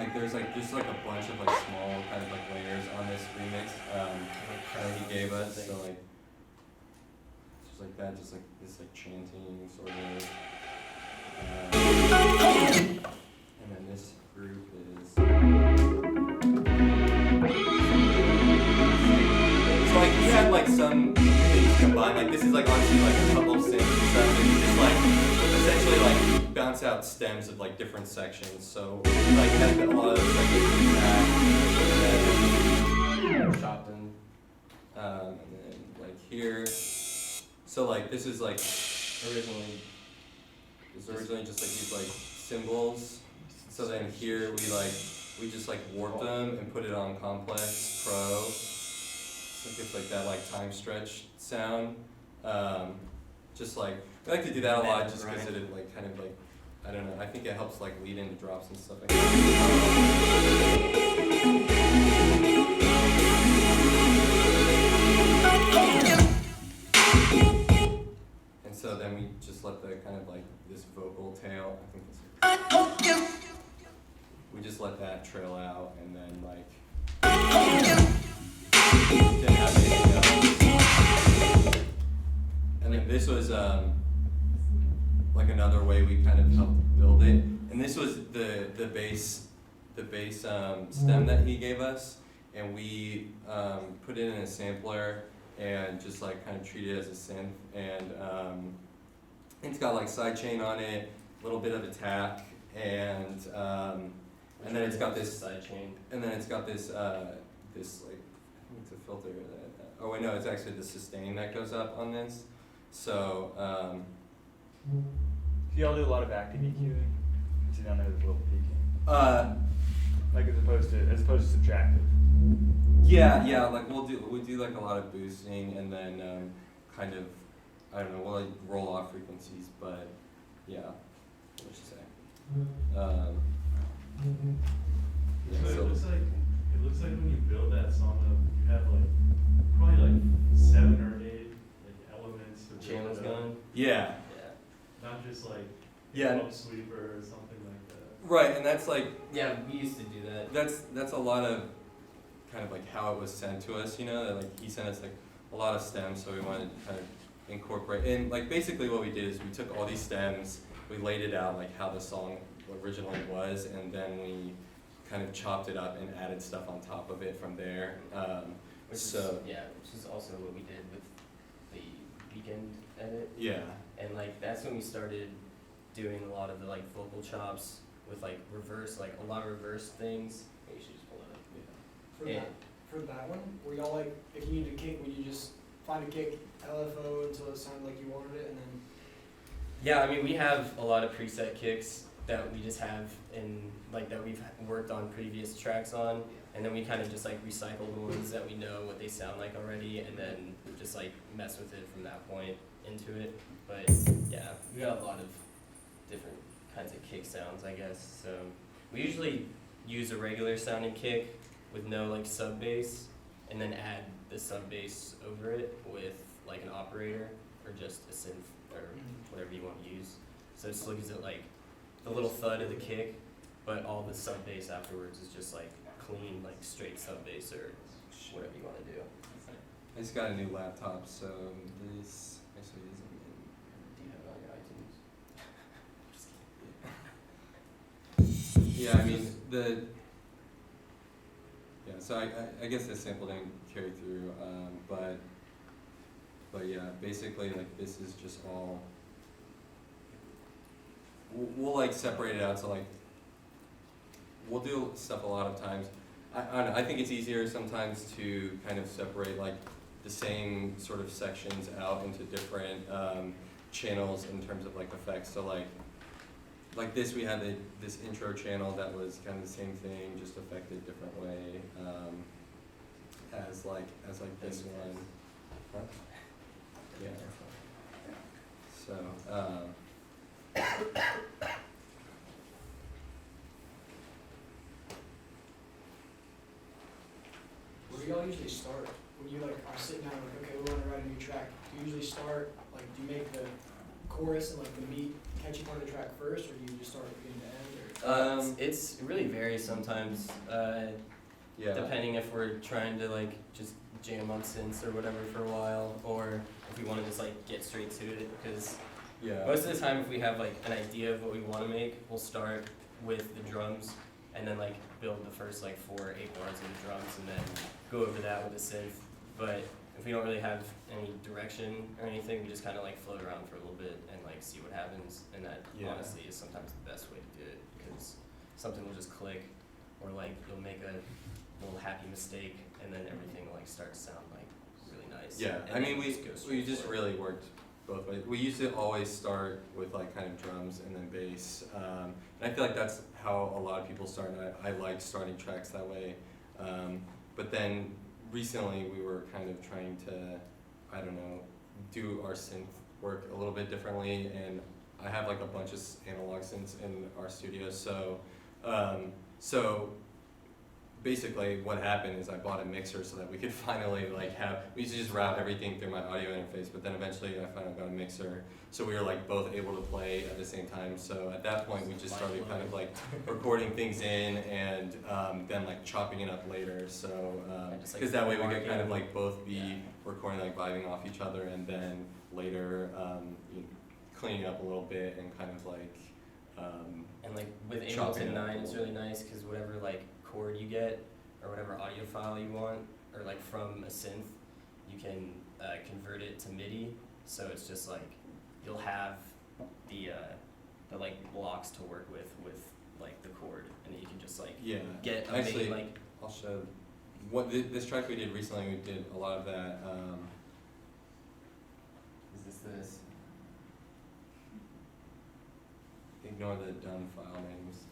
like there's like just like a bunch of like small kind of like layers on this remix that he gave us. So like just like that, just like this like chanting sort of. And then this group is. So like he had like some things combined. Like this is like honestly like a couple of synths and stuff, and you just like essentially like bounce out stems of like different sections. So like had a lot of sections back, and then chopped in, and then like here. So like this is like originally just like these like symbols. So then here we just like warped them and put it on Complex Pro. So it gives like that like time stretch sound. Just like I like to do that a lot just because it like kind of like I don't know, I think it helps like lead into drops and stuff like that. And so then we just let the kind of like this vocal tail, I think this we just let that trail out and then like didn't have anything else. And then this was like another way we kind of helped build it. And this was the bass stem that he gave us, and we put it in a sampler and just like kind of treat it as a synth. And it's got like sidechain on it, a little bit of attack, and then it's got this sidechain. And then it's got this this like I think it's a filter that oh wait no, it's actually the sustain that goes up on this. So Do y'all do a lot of active EQing? See down there the little peaking. Like as opposed to subtractive. Yeah, like we do like a lot of boosting and then kind of I don't know, we'll like roll off frequencies, but yeah, what would you say? Yeah, So so it looks like when you build that song up, you have like probably like 7 or 8 like elements to build Channels it up. going. yeah, Not just like Yeah. pump sweeper or something like that. right, and that's like Yeah, we used to do that. that's a lot of kind of like how it was sent to us, you know, that like he sent us like a lot of stems, so we wanted to kind of incorporate, and like basically what we did is we took all these stems, we laid it out like how the song originally was, and then we kind of chopped it up and added stuff on top of it from there. Which is also what we did with the weekend edit. Yeah, And like that's when we started doing a lot of the like vocal chops with like reverse, like a lot of reverse things. You should just pull it up. Yeah. For that one, were y'all like, if you need a kick, would you just find a kick LFO until it sounded like you wanted it, and then? Yeah, I mean we have a lot of preset kicks that we just have in like that we've worked on previous tracks on, and then we kind of just like recycle the ones that we know what they sound like already, and then just like mess with it from that point into it. But yeah, we got a lot of different kinds of kick sounds, I guess. So we usually use a regular sounding kick with no like sub bass, and then add the sub bass over it with like an operator or just a synth or whatever you want to use. So it still gives it like the little thud of the kick, but all the sub bass afterwards is just like clean, like straight sub bass or whatever you want to do. I just got a new laptop, so this actually isn't Do you have it on your iTunes? in. Yeah, I mean so I guess the sample didn't carry through, but yeah, basically like this is just all. We'll like separate it out, so like we'll do stuff a lot of times. I don't know, I think it's easier sometimes to kind of separate like the same sort of sections out into different channels in terms of like effects. So like this, we had this intro channel that was kind of the same thing, just affected different way as like this one. Huh? Yeah. So. Where do y'all usually start? When you like are sitting down like, okay, we want to write a new track, do you usually start, like, do you make the chorus and like the meat catchy part of the track first, or do you just start beginning to end, or? It really varies sometimes, Yeah. depending if we're trying to like just jam on synths or whatever for a while, or if we want to just like get straight to it. Because Yeah. most of the time, if we have like an idea of what we want to make, we'll start with the drums and then like build the first like 4 or 8 bars of the drums and then go over that with the synth. But if we don't really have any direction or anything, we just kind of like float around for a little bit and like see what happens. And that Yeah. honestly is sometimes the best way to do it, because something will just click, or like you'll make a little happy mistake and then everything will like start to sound like really nice. Yeah, And I then mean, you we go straight just for it. really worked both ways. We used to always start with like kind of drums and then bass, and I feel like that's how a lot of people start. And I like starting tracks that way, but then recently we were kind of trying to, I don't know, do our synth work a little bit differently, and I have like a bunch of analog synths in our studio, so basically what happened is I bought a mixer so that we could finally like we used to just route everything through my audio interface, but then eventually I finally got a mixer, so we were like both able to play at the same time. So at that point we just started kind of like recording things in and then like chopping it up later, so just, like, because that way we could marking. kind of like both be Yeah. recording, like vibing off each other, and then later you know, cleaning up a little bit and kind of like And like with chopping Ableton it up 9, a it's little really nice because whatever like chord you get or whatever audio file you want, or like from a synth, you can convert it to MIDI. So it's just like you'll have the like blocks to work with like the chord, and then you can just like yeah. get a Actually, MIDI like. I'll show this track we did recently. We did a lot of that. Is this? Ignore the dumb file names.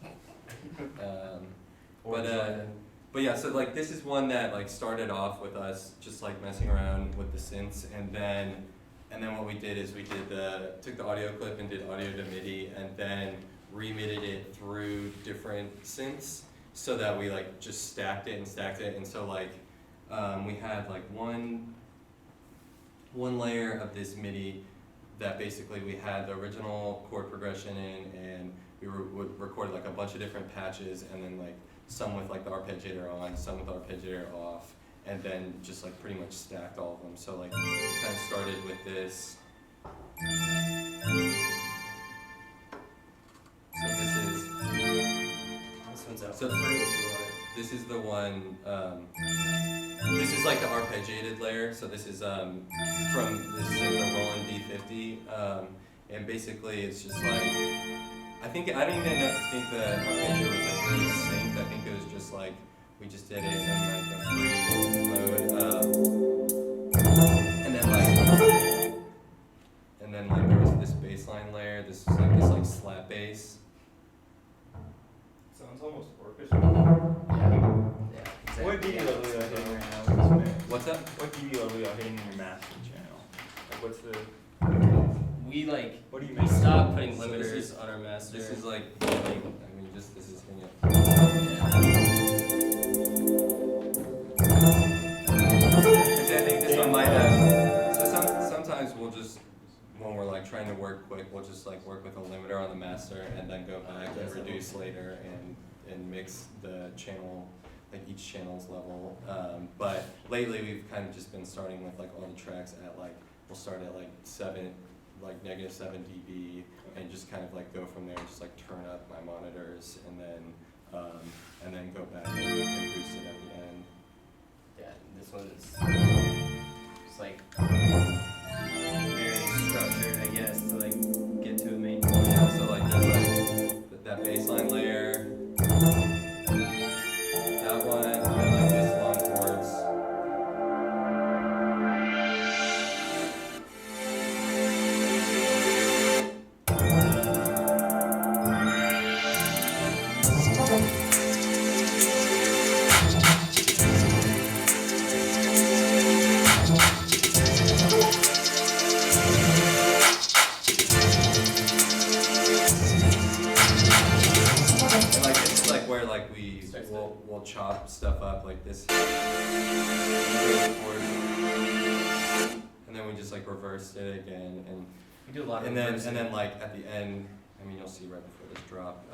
But yeah, so like this is one that like started off with us just like messing around with the synths, and then what we did is we took the audio clip and did audio to MIDI, and then remided it through different synths, so that we like just stacked it, and so like we had like one layer of this MIDI that basically we had the original chord progression in, and we would record like a bunch of different patches, and then like some with like the arpeggiator on, some with arpeggiator off, and then just like pretty much stacked all of them. So like kind of started with this. So This one's out So for free if you want it. this is the one. This is like the arpeggiated layer. So this is from the Roland D50, and basically it's just like I don't even think the arpeggio was like really synced. I think it was just like we just did it in like the free mode, and then like there was this bass line layer. This is like this slap bass. Sounds almost orchestral. Yeah, exactly. What DD Yeah. level are you hitting right now with this mix? What's that? What DD level are you hitting in your master channel? Like what's the, We like what do you we make? stopped putting So this is- limiters on our master. This is like just this is hitting it. Yeah. Actually, I think this one might have. So sometimes we'll just, when we're like trying to work quick, we'll just like work with a limiter on the master and then go back and reduce later and mix the channel, like each channel's level. But lately we've kind of just been starting with like all the tracks at like, we'll start at like -7 dB, and just kind of like go from there, just like turn up my monitors, and then go back and boost it at the end. Yeah, this one is just like very structured, I guess, to like get to a main point. Yeah, so like there's like that baseline layer, that one, and then like this long chords. And like this is like where like we'll chop stuff up like this, and then we just like reversed it again, We do a lot of and reversing. then like at the end, I mean you'll see right before this drop,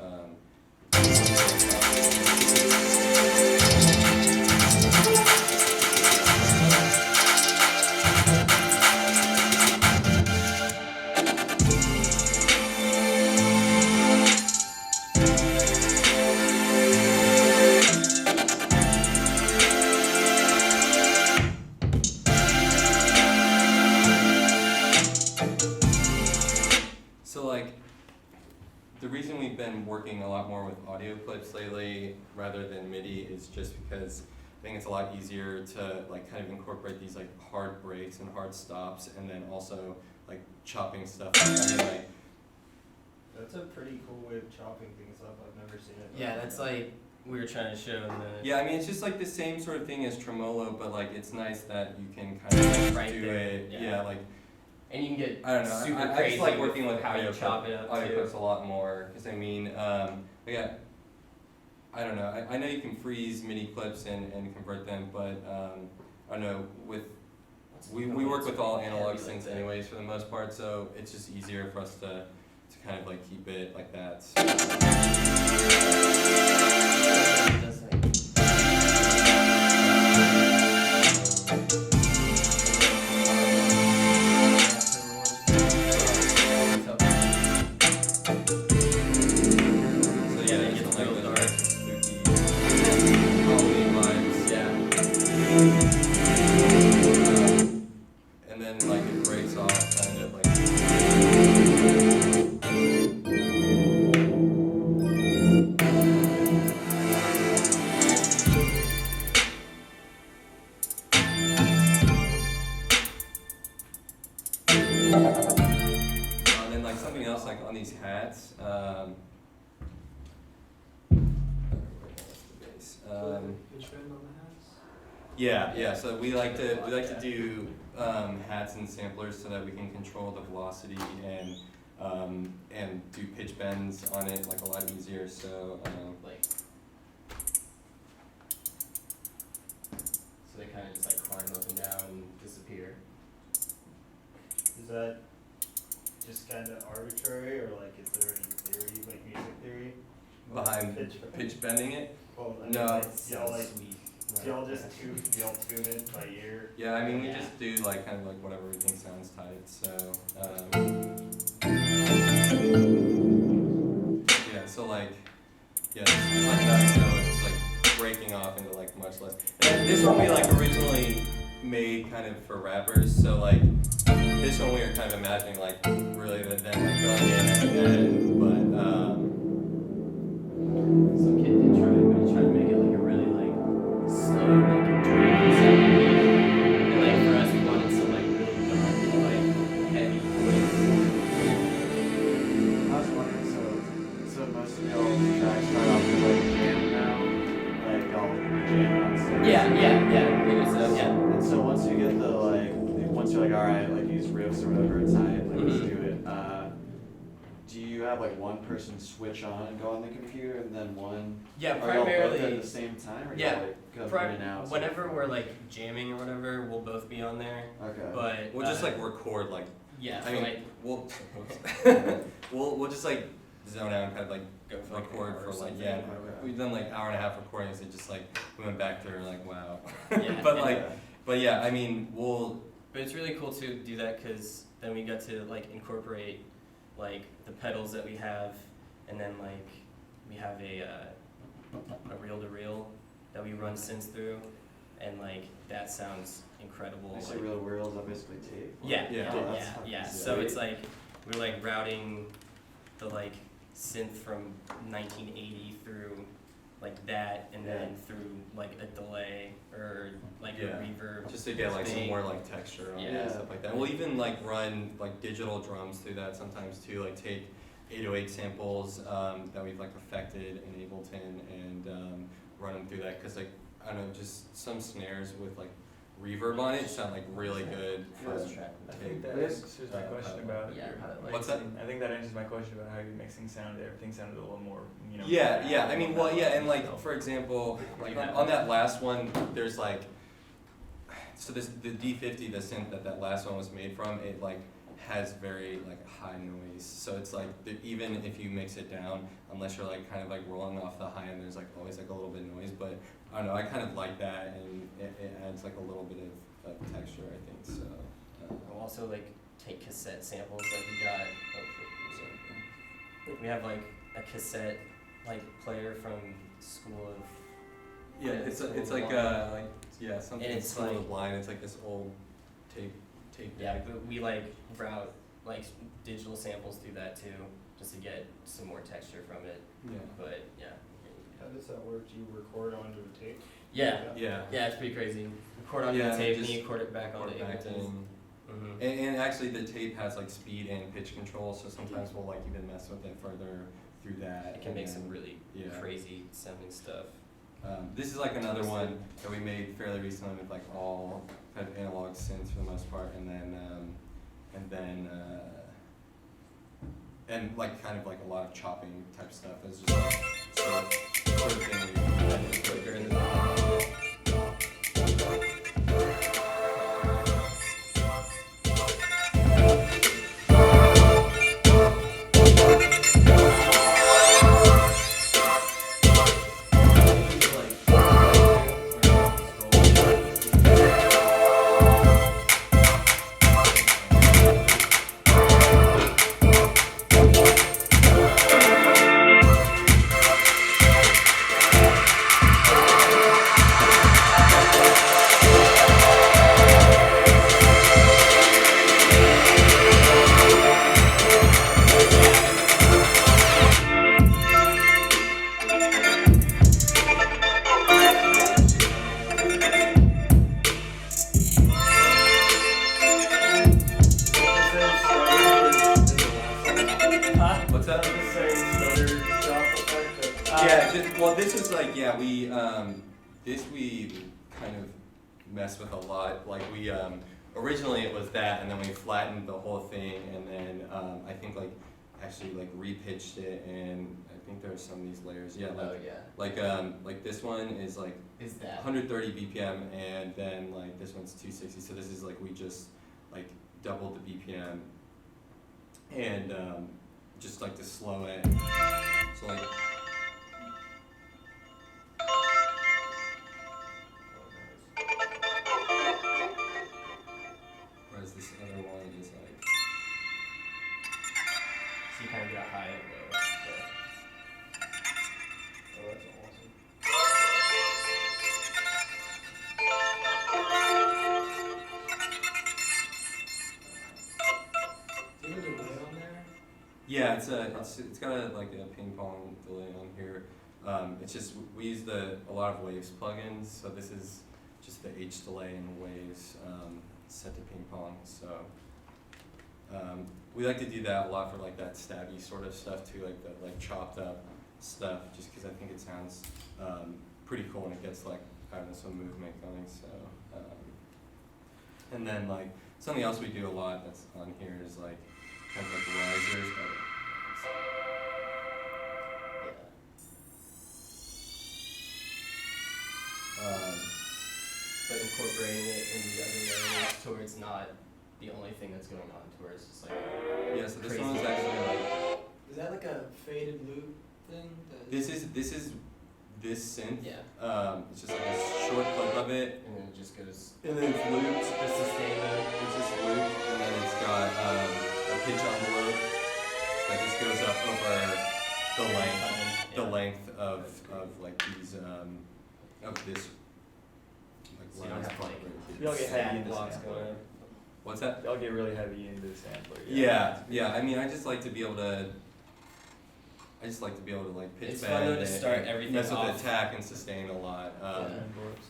So like, the reason we've been working a lot more with audio clips lately rather than MIDI is just because I think it's a lot easier to like kind of incorporate these like hard breaks and hard stops, and then also like chopping stuff. I mean, like, That's a pretty cool way of chopping things up. I've never seen it. Yeah, that's like we were trying to show in the. yeah, I mean, it's just like the same sort of thing as tremolo, but like it's nice that you can kind of like, Right do there, it. yeah. Yeah, like And you can get I don't know. super I crazy just like working with how you audio chop it up audio too. clips a lot more because I mean, yeah, I don't know. I know you can freeze MIDI clips and convert them, but I don't know. With we work with all analog Heavy like synths that. anyways for the most part, so it's just easier for us to kind of like keep it like that. That's like- So yeah, Yeah, it's it's like real the dark. spooky Halloween vibes. Yeah. And then like it breaks off kind of like. And then like something else like on these hats. Pitch bend on the hats. Yeah. So we like to do hats and samplers so that we can control the velocity and do pitch bends on it like a lot easier. So Like. So they kind of just like climb up and down and disappear. Is that just kind of arbitrary, or like is there any theory, like music theory? behind Pitch- pitch bending it. Well, I mean, No. like, y'all like, Sweet. do y'all just tune it by ear? Yeah, I mean we Yeah. just do like kind of like whatever we think sounds tight. So yeah, so like it's like that. So it's like breaking off into like much less. And this one we like originally made kind of for rappers. So like this one we were kind of imagining like really them like going in at the end, but Some kid did try, but he tried to make it like a really like slow, like dreamy sound. And like for us, we wanted some like really dark, like heavy voice. I was wondering, so most of y'all's tracks start off with like a jam now, like y'all jam on stage. Yeah. It was yeah. And so once you get the once you're like, all right, like these riffs or whatever, it's tight, like let's Mhm. do it. Do you have like one person switch on and go on the computer, and then one? Yeah, Are y'all both at primarily. the same time, or Yeah, y'all like go in and out? Whenever we're like jamming or whatever, we'll both be on there. Okay. But we'll just like record like yeah, I for mean like we'll we'll just like zone out and kind of like go for like an record hour for or like something. yeah. Okay. We've done like hour and a half recordings and just like we went back through and like wow. Yeah, but and- like but yeah, I mean we'll But it's really cool to do that because then we got to like incorporate like the pedals that we have, and then like we have a reel to reel that we run synths through, and like that sounds incredible. When you say like- real reels, are basically tape. Yeah, Yeah. yeah, Oh, that's yeah, fucking yeah. sick. So it's like we're like routing the like synth from 1980 through like that, and then Yeah. through like a delay or like Yeah. a reverb. just to get like some thing. more like texture on it Yeah. and stuff like that. We'll even like run like digital drums through that sometimes too, like take 808 samples that we've like affected in Ableton and run them through that because like I don't know, just some snares with like reverb on it sound like really good for First track. I tape. think that Yes. answers my question about Yeah, your- how to, like, What's that? I think that answers my question about how your mixing sounded. Everything sounded a little more, you know. Yeah. I mean, well, yeah, and like for example, like on that last one, there's like, so this the D50, the synth that last one was made from, it like has very like high noise. So it's like even if you mix it down, unless you're like kind of like rolling off the high end, there's like always like a little bit of noise. But I don't know, I kind of like that, and it adds like a little bit of texture, I think. So We'll also like take cassette samples, like we got. Oh, sorry. We have like a cassette like player from School of. yeah, it's like yeah, something And it's School of the like- Blind. It's like this old tape Yeah, deck. but we like route like digital samples through that too, just to get some more texture from it. Yeah. But yeah. How does that work? Do you record onto the tape? Yeah. Yeah. Yeah, it's pretty crazy. Record onto Yeah, the tape, and just you record it back onto Record back Ableton. in. Mm-hmm. And actually the tape has like speed and pitch control, so sometimes we'll like even mess with it further through that. It can and make then- some really yeah. crazy sounding stuff. This is like another one that we made fairly recently with like all kind of analog synths for the most part, and like kind of like a lot of chopping type stuff. It's just like sort of thing we put during the What's that? Yeah, well, this is like, yeah, we kind of messed with a lot. Like we, originally it was that, and then we flattened the whole thing, and then, I think like, actually like repitched it, and I think there are some of these layers, yeah, Oh like, yeah. like this one is like Is that? 130 BPM, and then like this one's 260, so this is like, we just like doubled the BPM, and, just like to slow it, so like, whereas this other one is like, So you kind of get a high and low. Oh, that's awesome. Do you have a delay on there? yeah, it's got a, like a ping pong delay on here. It's just, we use a lot of Waves plugins, so this is just the H delay in Waves, set to ping pong, so. We like to do that a lot for like that stabby sort of stuff too, like the like chopped up stuff, just because I think it sounds pretty cool and it gets like, I don't know, some movement going, so. And then like, something else we do a lot that's on here is like, kind of like risers. But incorporating it in the other layers to where it's not the only thing that's going on, to where it's just like Yeah, so this crazy. one is actually like, Is that like a faded loop thing? this is this synth. Yeah. It's just like a short clip of it, And then it just goes and then it's looped. the sustain mode. It's just looped, and then it's got a pitch envelope that just goes up over the length of like these of this like So you don't lines have, part like, right You don't here. get heavy Stat into blocks sampler. going. What's that? Y'all get really heavy into the sampler. Yeah. I mean, I just like to be able to. Like pitch It's bend fun though to and- start and everything mess with off. attack and sustain a lot. Yeah.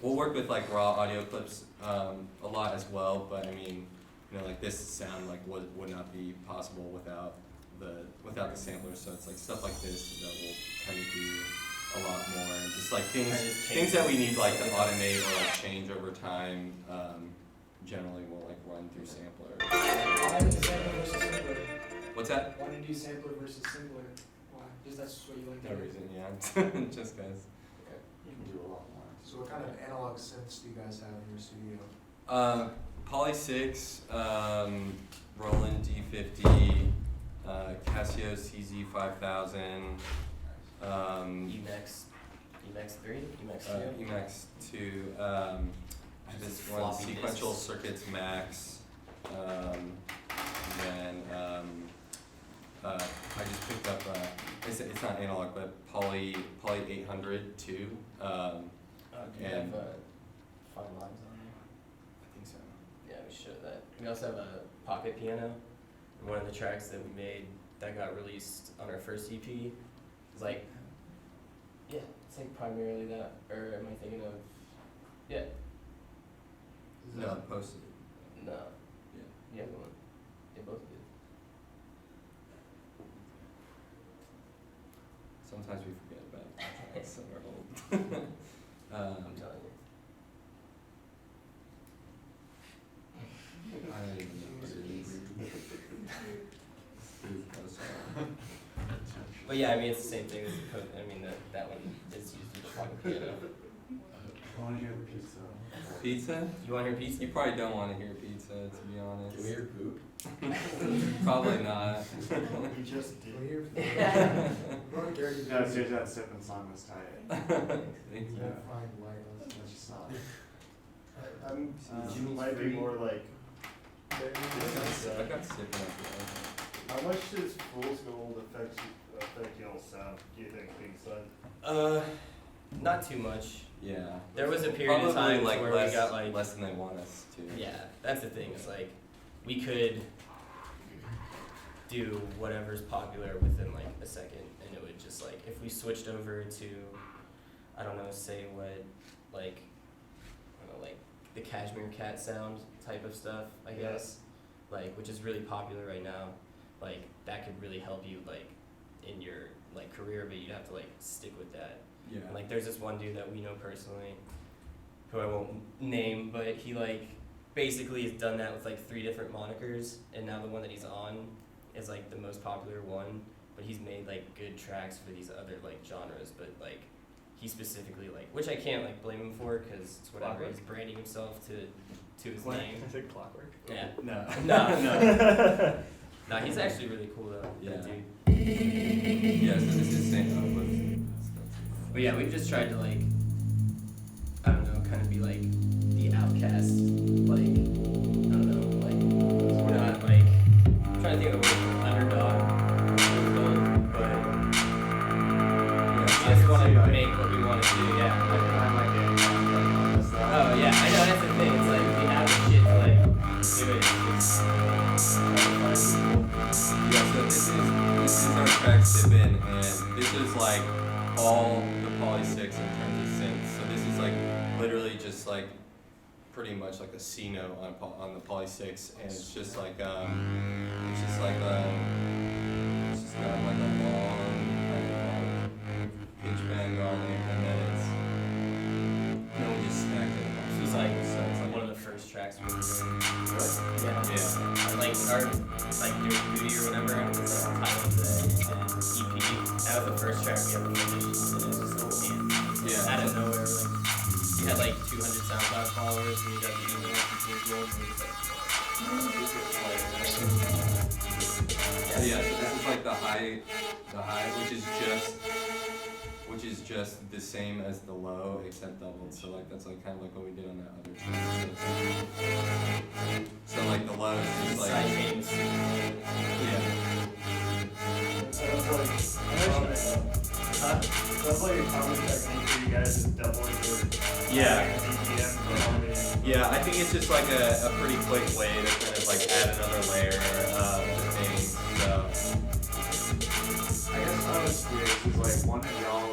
We'll work with like raw audio clips a lot as well, but I mean, you know, like this sound like would not be possible without the sampler. So it's like stuff like this that will kind of do a lot more, and just like Kinda just things that we need like to change. automate or like change over time. Generally, we'll like run through sampler. Why is sampler versus simpler? What's that? Why do you do sampler versus simpler? Why? Just that's just what you like to No do. reason, yeah. Just guys. You can do a lot more. So what kind of analog synths do you guys have in your studio? Poly 6, Roland D50, Casio CZ5000, Emax 3, Emax 2. Emax 2, this Just one, floppy Sequential disks. Circuits Max, and then I just picked up, it's not analog, but Poly 800 too. Do you And- have fine lines on there? I think so. Yeah, we show that. We also have a pocket piano. And one of the tracks that we made that got released on our first EP is like, yeah, it's like primarily that. Or am I thinking of? Yeah, No, posted. no, Yeah. the other one. They both did. Sometimes we forget about tracks that are old. I'm telling you. I don't even know what it is. But yeah, I mean it's the same thing as the cook. I mean that one is used with the pocket piano. I wanna hear the pizza. Pizza? You want to hear pizza? You probably don't want to hear pizza, to be honest. Can we hear poop? Probably not. You just did. We're here for No, seriously, that sipping song was tight. Thank you. That's just not. Jimmy Might be Street. more like, I got sick enough. how much does Fool's Gold affect y'all's sound, do you think, being signed? Not too much. Yeah. There was a period of Probably time like where less, we got like less than they want us to. yeah, that's the thing. It's like we could do whatever's popular within like a second, and it would just like if we switched over to, I don't know, say what like, I don't know, like the Cashmere Cat sound type of stuff, I Yeah. guess, like which is really popular right now. Like that could really help you like in your like career, but you'd have to like stick with that. Yeah. And, like there's this one dude that we know personally, who I won't name, but he like basically has done that with like 3 different monikers, and now the one that he's on is like the most popular one. But he's made like good tracks for these other like genres, but like he specifically like, which I can't like blame him for because it's whatever. Clockwork? He's branding himself to his name. Is it Clockwork? Yeah. No. No. No, he's actually really cool though. Yeah. That dude. Yeah, so this is saying, But yeah, we've just tried to like, I don't know, kind of be like the outcast, like, I don't know, like, we're not like, I'm trying to think of the word, underdog, but we just want to make what we want to do, yeah. Oh yeah, I know, that's the thing, it's like, we have the shit to like, do it, Yeah, so this is our track Sippin', and this is like all the Poly 6 in terms of synths. So this is like literally just like pretty much like a C note on the Poly 6, and it's just like it's just got like a long kind of pitch bend on it, and then we just stacked it. This was like So it's like one of the first tracks we were doing. Yeah. Like our like Dirty Beauty or whatever was like title of the EP. That was the first track we ever finished. And it was just like Yeah. out of nowhere, like you had like 200 SoundCloud followers and you got the email from Fool's Gold and it Yeah, so this is like the high, which is just the same as the low except doubled. So like that's like kind of like what we did on that other track. So like the low is just like Side That's like a common technique for you guys is doubling your Yeah. BPM for harmony. Yeah, I think it's just like a pretty quick way to kind of like add another layer to things. So I guess I was curious, is like one of y'all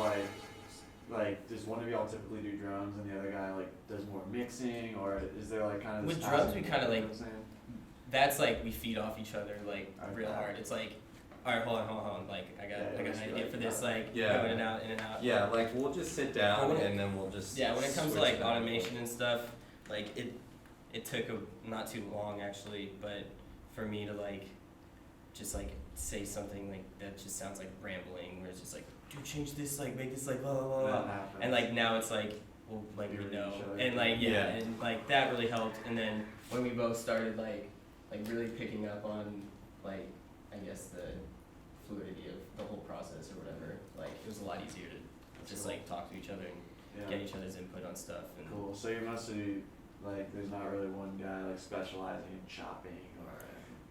like does one of y'all typically do drums and the other guy like does more mixing, or is there like kind of this With drums, we passive- kinda, like, you know what I'm saying? That's like we feed off each other like real Okay. hard. It's like, alright, hold on. Like I got Yeah, an just idea like for this, like Yeah. go in and out, in and out. yeah, like we'll just sit down When it- and then we'll just Yeah, when it comes to switch like it up. automation and stuff, like it took not too long actually, but for me to like just like say something like that just sounds like rambling, where it's just like, dude, change this, like make this like blah blah blah, That blah. happens. And like now it's like, well, like You we read know, each other. and like Yeah. and like that really helped. And then when we both started like like really picking up on like I guess the fluidity of the whole process or whatever. Like it was a lot easier to just like talk to each other and Yeah. get each other's input on stuff. And Cool. So you're mostly like, there's not really one guy like specializing in chopping or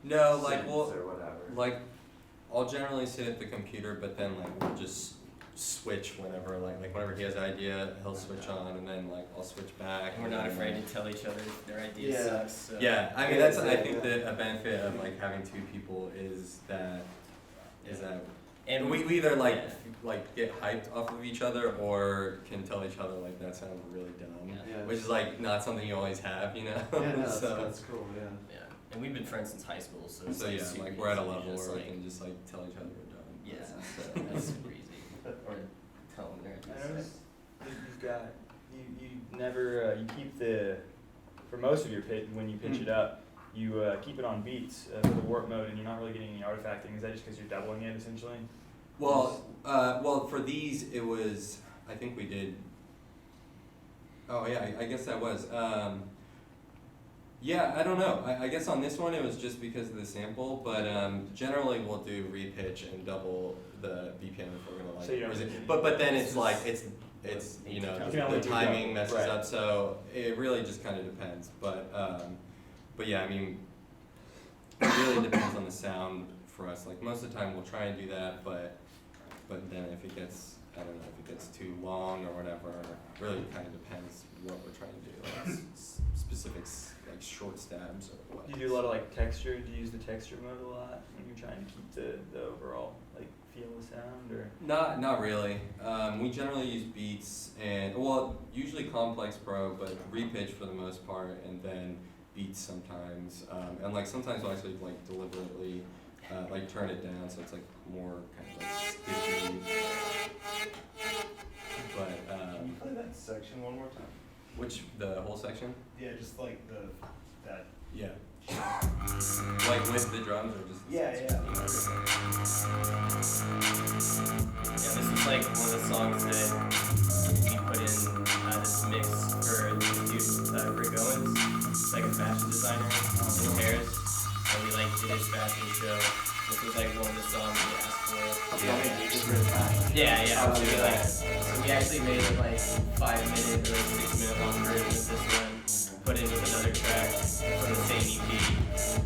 No, like, synths well, or whatever. like, I'll generally sit at the computer, but then like we'll just switch whenever, like whenever he has an idea, he'll switch on, and then like I'll switch back. we're not afraid to tell each other if their idea Yeah. sucks. So. Yeah, I mean Yeah, that's I think yeah. that a benefit of like having two people is that And we either like yeah. like get hyped off of each other or can tell each other like that sounds really dumb, Yeah. Yeah. which is like not something you always have, you know. Yeah, no, so that's cool. Yeah. Yeah, and we've been friends since high school, so it's so like yeah, super like we're at a easy to level just, where we like, can just like tell each other we're dumb. yeah, So that's super easy. Or tell them their I ideas. noticed that you've got, you never, you keep the, for most of your pitch, when you pitch it up, you keep it on beats for the warp mode and you're not really getting any artifacting. Is that just because you're doubling it essentially? well, for these it was. I think we did. Oh yeah, I guess that was. Yeah, I don't know. I guess on this one it was just because of the sample, but generally we'll do repitch and double the BPM if we're gonna like. So you don't raise it. really- But then it's like it's you know You can only the do timing double, messes right. up, so it really just kind of depends. But yeah, I mean, it really depends on the sound for us. Like most of the time we'll try and do that, but then if it gets, I don't know, if it gets too long or whatever, it really kind of depends what we're trying to do. Like specifics, like short stabs or what. Do you do a lot of like texture? Do you use the texture mode a lot when you're trying to keep the overall like feel of the sound or? Not really. We generally use beats and, well, usually Complex Pro, but repitch for the most part, and then beats sometimes. And like sometimes we'll actually like deliberately like turn it down so it's like more kind of like stitchy. But Can you play that section one more time? which, the whole section? Yeah, just like that. Yeah. Like with the drums or just? Yeah. Yeah, this is like one of the songs that we put in this mix for this dude, Rick Owens. He's like a fashion designer in Paris. And we like did his fashion show. This was like one of the songs we asked for. Yeah, so we like, so we actually made it like 5 minute or 6 minute long version of this one, put in with another track from the same EP,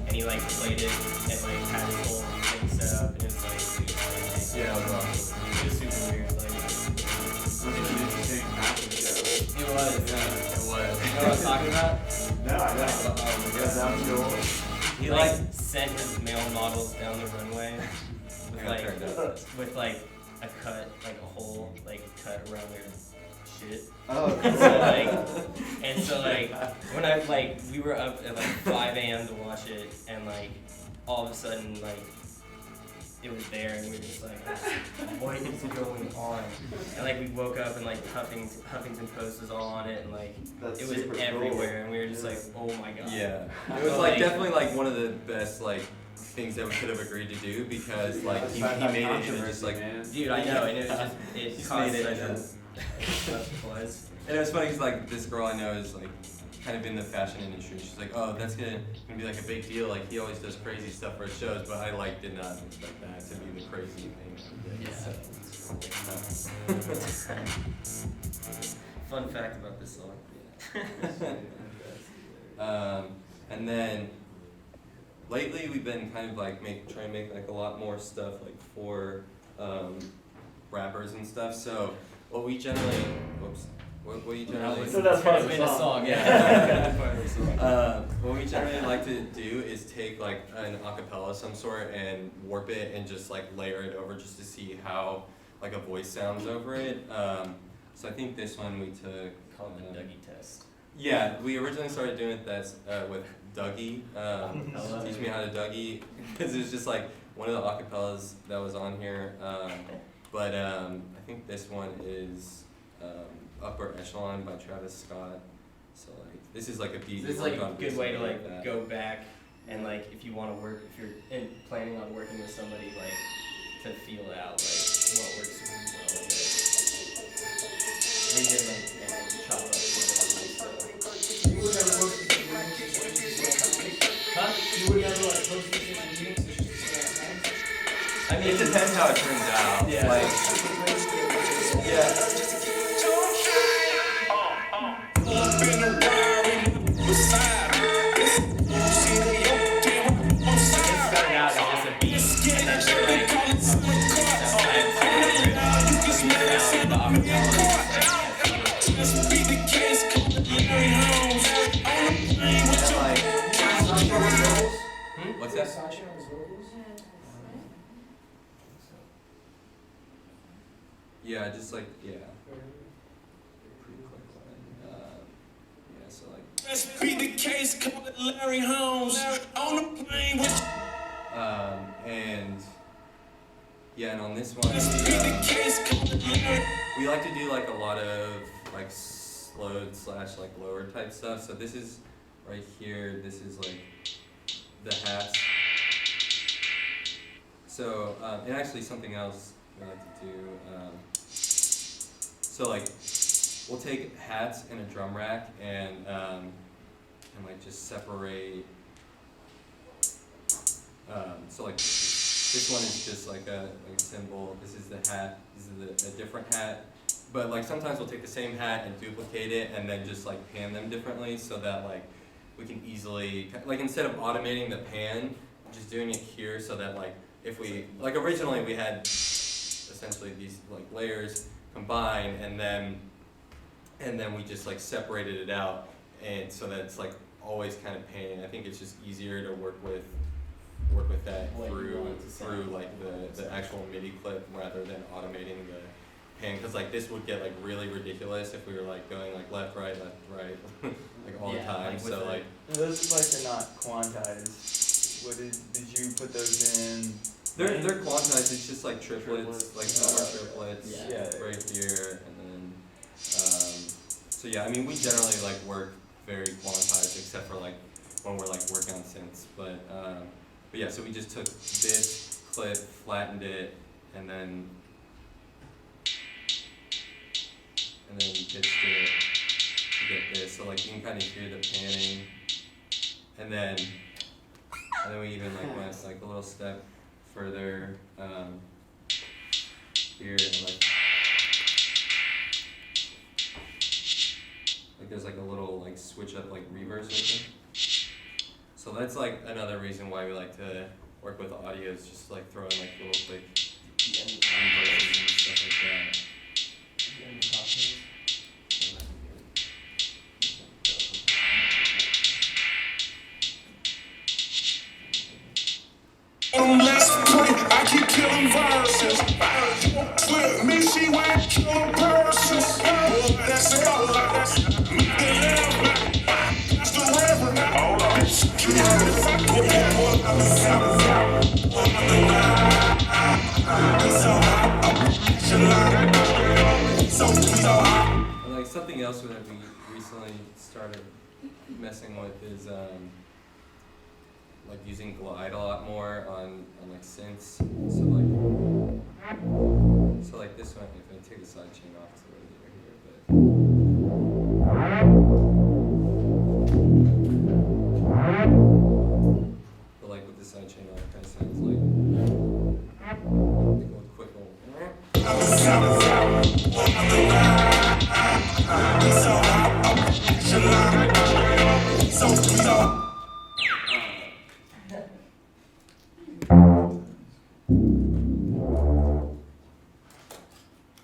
and he like played it and like had his whole thing set up, and it was like super crazy. Yeah, it was awesome. It was super weird, like it was. You know what I'm talking about? No, I know. Oh my Yeah, sounds god. cool. He like sent his male models down the runway with Yeah, like turned out. with like a cut, like a hole, like cut around their shit. Oh, And so like when I like we were up at like 5 a.m. to watch it, and like all of a sudden like it was there, and we were just like, what is going on? And like we woke up and like Huffington Post was all on it, and like That's it was super cool. everywhere, and we were just like, oh my god. Yeah. It was like definitely like one of the best like things that we could have agreed to do because like he made it and just like man. Dude, I know, and it was just it Just caused made it such and a buzz. And it was funny because like this girl I know is like kind of in the fashion industry. She's like, oh, that's gonna be like a big deal. Like he always does crazy stuff for his shows, but I like did not expect that to be the crazy thing. Yeah. Fun fact about this song. And then lately we've been kind of like trying to make like a lot more stuff like for rappers and stuff. So what we generally, what we generally. So that's part of the in the song. song, yeah. What we generally like to do is take like an acapella of some sort and warp it and just like layer it over just to see how like a voice sounds over it. So I think this one we took. Called the Dougie test. Yeah, we originally started doing it with Dougie. Teach me how to Dougie, because it was just like one of the acapellas that was on here. But I think this one is Upper Echelon by Travis Scott. So like this is like a beat. This is we like worked a on good way to recently like that. go back and like if you want to work, if you're planning on working with somebody, like to feel out like what works really well with it. We did like chop up whatever. You would never post it to the Huh? You would never depends how it turns out. Yeah. Like, Yeah. It started out as just a beat, and then they're like, what's that? Versace on his vocals? Yeah, just like, yeah. Yeah, so like. Let's beat the case, call it Larry Holmes. On the plane with And yeah, and on this one, case, call it Larry. we like to do like a lot of like slowed / like lower type stuff. So this is right here. This is like the hats. So and actually something else we like to do. So like we'll take hats and a drum rack and like just separate. So like this one is just like a symbol. This is the hat. This is a different hat. But like sometimes we'll take the same hat and duplicate it and then just like pan them differently so that like we can easily like instead of automating the pan, just doing it here so that like if we like originally we had essentially these like layers combined and then we just like separated it out and so that it's like always kind of panning. I think it's just easier to work with that What you want it to through sound. like the actual MIDI clip rather than automating the pan because like this would get like really ridiculous if we were like going like left right like all the Yeah, time. like with So the- like Those like are not quantized. What did you put those in? they're quantized. It's just like triplets, like number triplets Yeah. right here and then so yeah. I mean we generally like work very quantized except for like when we're like working on synths, but yeah, so we just took this clip, flattened it, and then pitched it to get this. So like you can kind of hear the panning, and then we even like went like a little step further here and like there's like a little like switch up like reverse with it. So that's like another reason why we like to work with audio is just like throw in like little quick reverses and stuff like that. On last play, I keep killing viruses. With me, she went killing persons. That's it. That's the reverend. Hold And like something else that we recently started messing with is like using glide a lot more on like synths. So like this one, if I take the side chain off, it's a little bit here, but like with the side chain off, it kind of sounds like a quick little.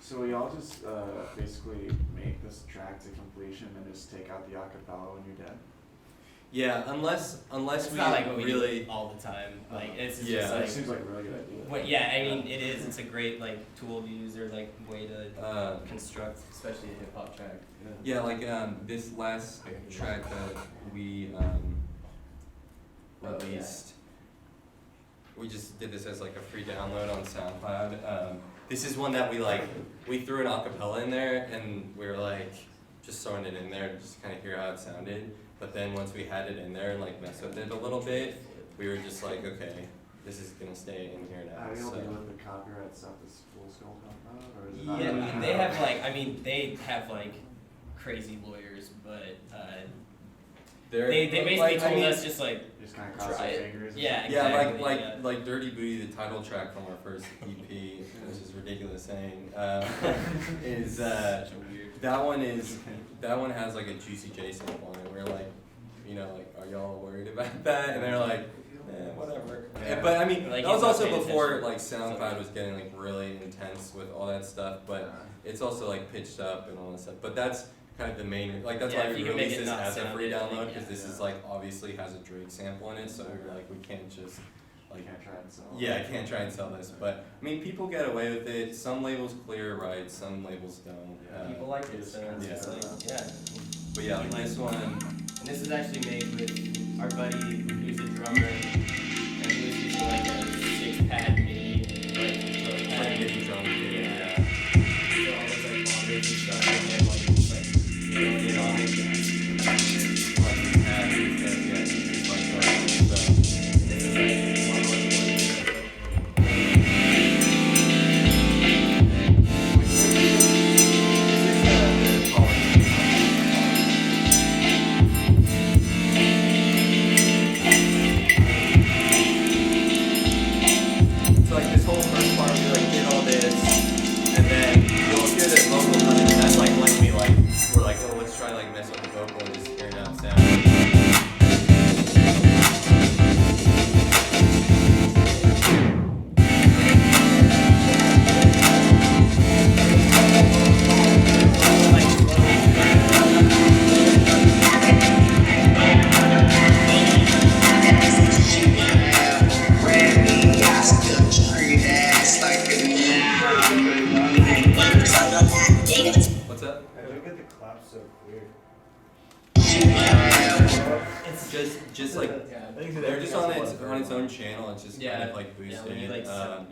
So we all just basically make this track to completion and just take out the acapella when you're done. Yeah, unless It's we not like what we really. do all the time. Like it's Yeah. just That like. seems like a really good idea. What, yeah, I mean it is. It's a great like tool to use or like way to construct, especially a hip hop track. Yeah, like this last track that we released, we just did this as like a free download on SoundCloud. This is one that we threw an acapella in there and we were like just throwing it in there just to kind of hear how it sounded. But then once we had it in there and like messed with it a little bit, we were just like, okay, this is gonna stay in here now. How do you So. deal with the copyright stuff that's Full Skull talking about, or is it not? Yeah, really? they have like, I mean, they have like crazy lawyers, but They're They basically like, told I mean, us just like Just kind of cross Try your it. fingers. yeah, Yeah, exactly, like yeah. like Dirty Booty, the title track from our first EP, which is ridiculous saying, is Such a weird. that one has like a Juicy J sample on it. We're like, you know, like, are y'all worried about that? And they're like, whatever. Yeah. But I mean, Like, that was he's not also paying before attention. like SoundCloud was getting like really intense with all that stuff. But it's also like pitched up and all that stuff. But that's kind of the main, like that's Yeah, why if we you can make released it this not as a sound free it, download, yeah. because this is like obviously has a Drake sample in it. So we were like, we can't just You like. can't try and sell. Yeah, I can't try and sell this, but I mean, people get away with it. Some labels clear rights, some labels don't. Yeah. People like it, so it's Yeah. just like, yeah. But yeah, like this one, And this is actually made with our buddy who's a drummer, and he was using like a 6-pad MIDI, like drum like pad. MIDI drum kit. Yeah. So all those like bongos and stuff, and then like just like throwing it on it. Like pads and stuff, yeah, it's like that. So This is like one more so like this whole first part, we like did all this, and then you'll hear this vocal coming, and that's like when we like we're like, oh, let's try like mess with the vocal and just hear it out sound. What's up? How do you get the clap so clear? It's Just like yeah. they're just on its own channel. It's just kind of like Yeah, boosting when you it. like yeah.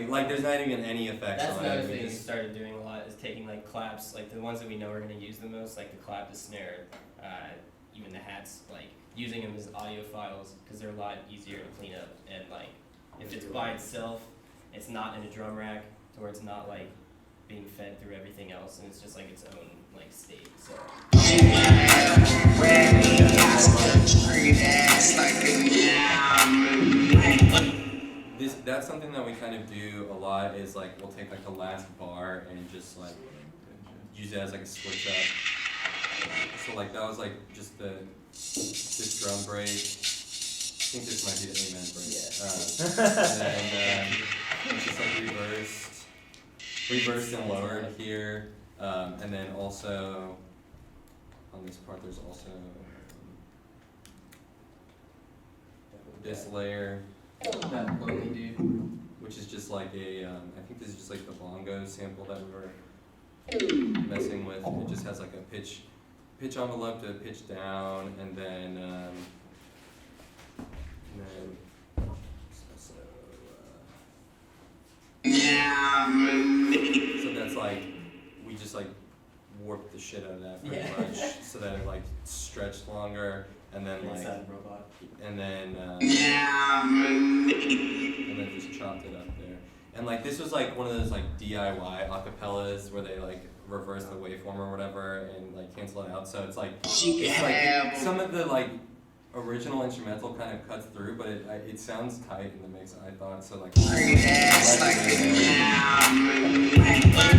Like there's not even any effects That's on another it. We thing we just started doing a lot is taking like claps, like the ones that we know are gonna use the most, like the clap, the snare, even the hats, like using them as audio files because they're a lot easier to clean up and like if it's by itself, it's not in a drum rack to where it's not like being fed through everything else and it's just like its own like state. So that's something that we kind of do a lot is like we'll take like the last bar and just like use it as like a switch up. So like that was like just this drum break. I think this might be the amen break. And then it's just like reversed and lowered here. And then also on this part there's also this layer, that lonely dude. which is just like a, I think this is just like the bongo sample that we were messing with. It just has like a pitch envelope to pitch down, and then so that's like we just like warped the shit out of that pretty Yeah. much, so that it like stretched longer, and then like robot. and then just chopped it up there. And like this was like one of those like DIY acapellas where they like reverse the waveform or whatever and like cancel it out. So it's like some of the like original instrumental kind of cuts through, but it sounds tight in the mix, I thought. So like Just like make it, you haven't put it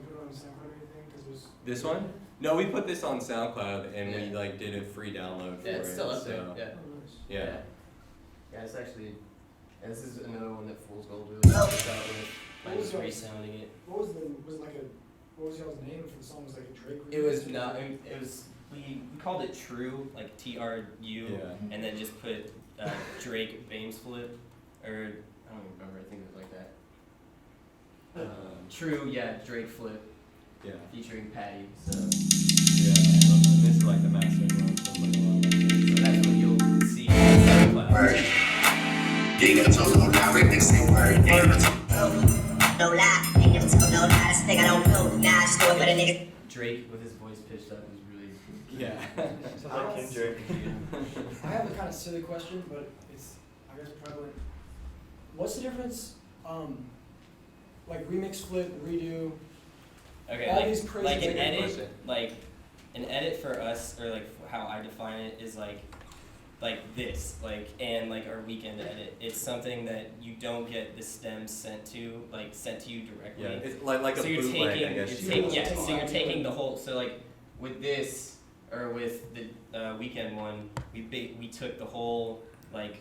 on SoundCloud or anything, because it was. this one? No, we put this on SoundCloud and we like did a free download for Yeah, it's it. still up there. So, Yeah. Oh, nice. yeah. Yeah, it's actually. Yeah, this is another one that Fool's Gold really helped out with, like What was yours? resounding it. What was was it like a, what was y'all's name for the song? Was it like a Drake? It was remix? not. It was. We called it True, like TRU, Yeah. and then just put Drake Bames Flip, or I don't even remember. I think it was like that. True, yeah, Drake Flip Yeah. featuring Patty. So, Yeah. And this is like the master one. So it's like a lot so that's what you'll see on SoundCloud. Drake with his voice pitched up is really. Yeah. Sounds like Kendrick. I have a kind of silly question, but it's, I guess, prevalent. What's the difference, like remix, flip, redo, Okay, All like, these crazy like an things. edit, Question. like an edit for us, or like how I define it is like this, like, and like our weekend edit. It's something that you don't get the stems sent to you directly. Yeah, it's like So a you're bootleg, taking, I guess. you're you taking, could yeah, call so it. you're taking the whole, so like with this, or with the weekend one, we took the whole like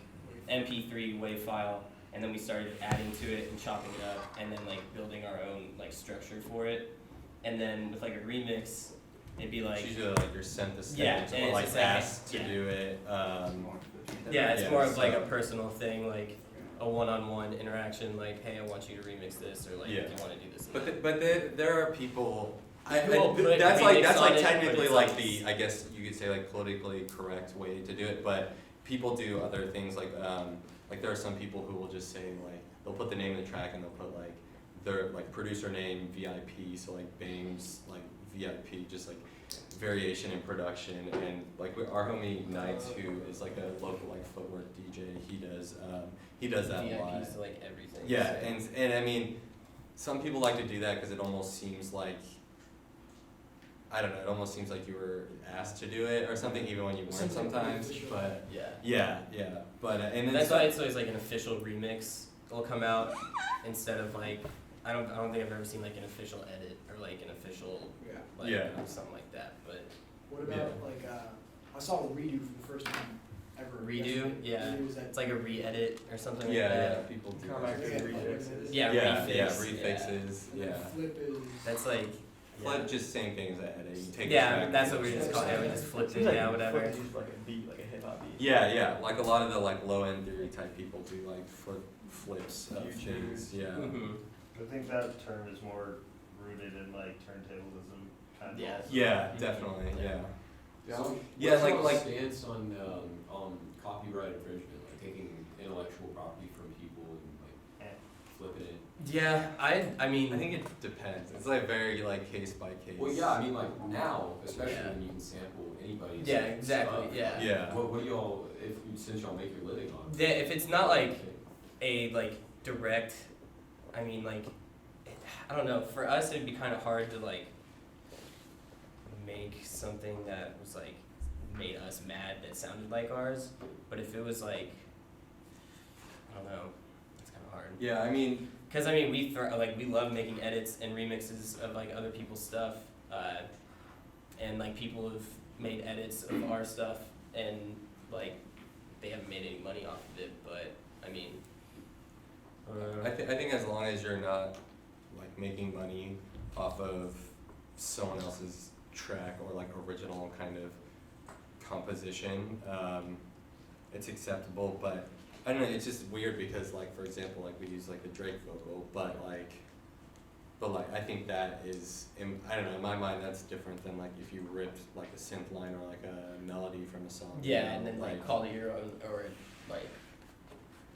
MP3 WAV file, and then we started adding to it and chopping it up, and then like building our own like structure for it. And then with like a remix, it'd be like, It's usually like you're sent the Yeah, stems and or it's like just like- asked to yeah. do it. yeah, it's Yeah, more of like so- a personal thing, like a one-on-one interaction, like, hey, I want you to remix this, or like, Yeah. do you want to do this? But there are people. People put That's remix on like it, but technically it's like like- the, I guess you could say, like politically correct way to do it. But people do other things like there are some people who will just say like they'll put the name of the track and they'll put like their like producer name VIP, so like Bames like VIP, just like variation in production. And like our homie Knights, who is like a local like footwork DJ, he does that a lot. VIPs to like everything. Yeah, so. and I mean, some people like to do that because it almost seems like, I don't know, it almost seems like you were asked to do it or something, even when you weren't Something sometimes. official. But Yeah. yeah, but and then That's some- why it's always like an official remix will come out instead of like, I don't think I've ever seen like an official edit or like an official Yeah. like Yeah. something like that. But What about Yeah. like I saw Redo for the first time ever. Redo, yesterday. yeah. Redo was that it's like a re-edit or something yeah, like yeah, that. people do Come that. back to Yeah, refixes. Yeah, yeah, refix. yeah, refixes, and yeah. then Flip is That's like, Flip, just same thing as a edit. You take the yeah, track that's and what we you just call it. We just flipped it, Seems like yeah, you whatever. flip these like a beat, like a hip hop beat. Yeah, yeah, like a lot of the like low end theory type people do like flips of Futures. things. Yeah. Mhm. I think that term is more rooted in like turntablism kind of. Yeah. also. Yeah, definitely. Yeah. So, Yeah, what's like- y'all's like- stance on copyright infringement, like taking intellectual property from people and like flipping it? Yeah, I mean, I think it depends. It's like very like case by case. Well, yeah, I mean, like now, especially Yeah. when you can sample anybody's yeah, exactly, stuff. yeah. Yeah. What do y'all, since y'all make your living on? Yeah, if it's not like a like direct, I mean like, I don't know. For us, it'd be kind of hard to like make something that was like made us mad that sounded like ours. But if it was like, I don't know, it's kind of hard. Yeah, I mean, Cause I mean we love making edits and remixes of like other people's stuff, and like people have made edits of our stuff and like they haven't made any money off of it. But I mean, I think as long as you're not like making money off of someone else's track or like original kind of composition, it's acceptable. But I don't know, it's just weird because like for example, like we use like the Drake vocal, but like I think that is I don't know, in my mind that's different than like if you ripped like a synth line or like a melody from a song. you yeah, know, and then like call it your own or like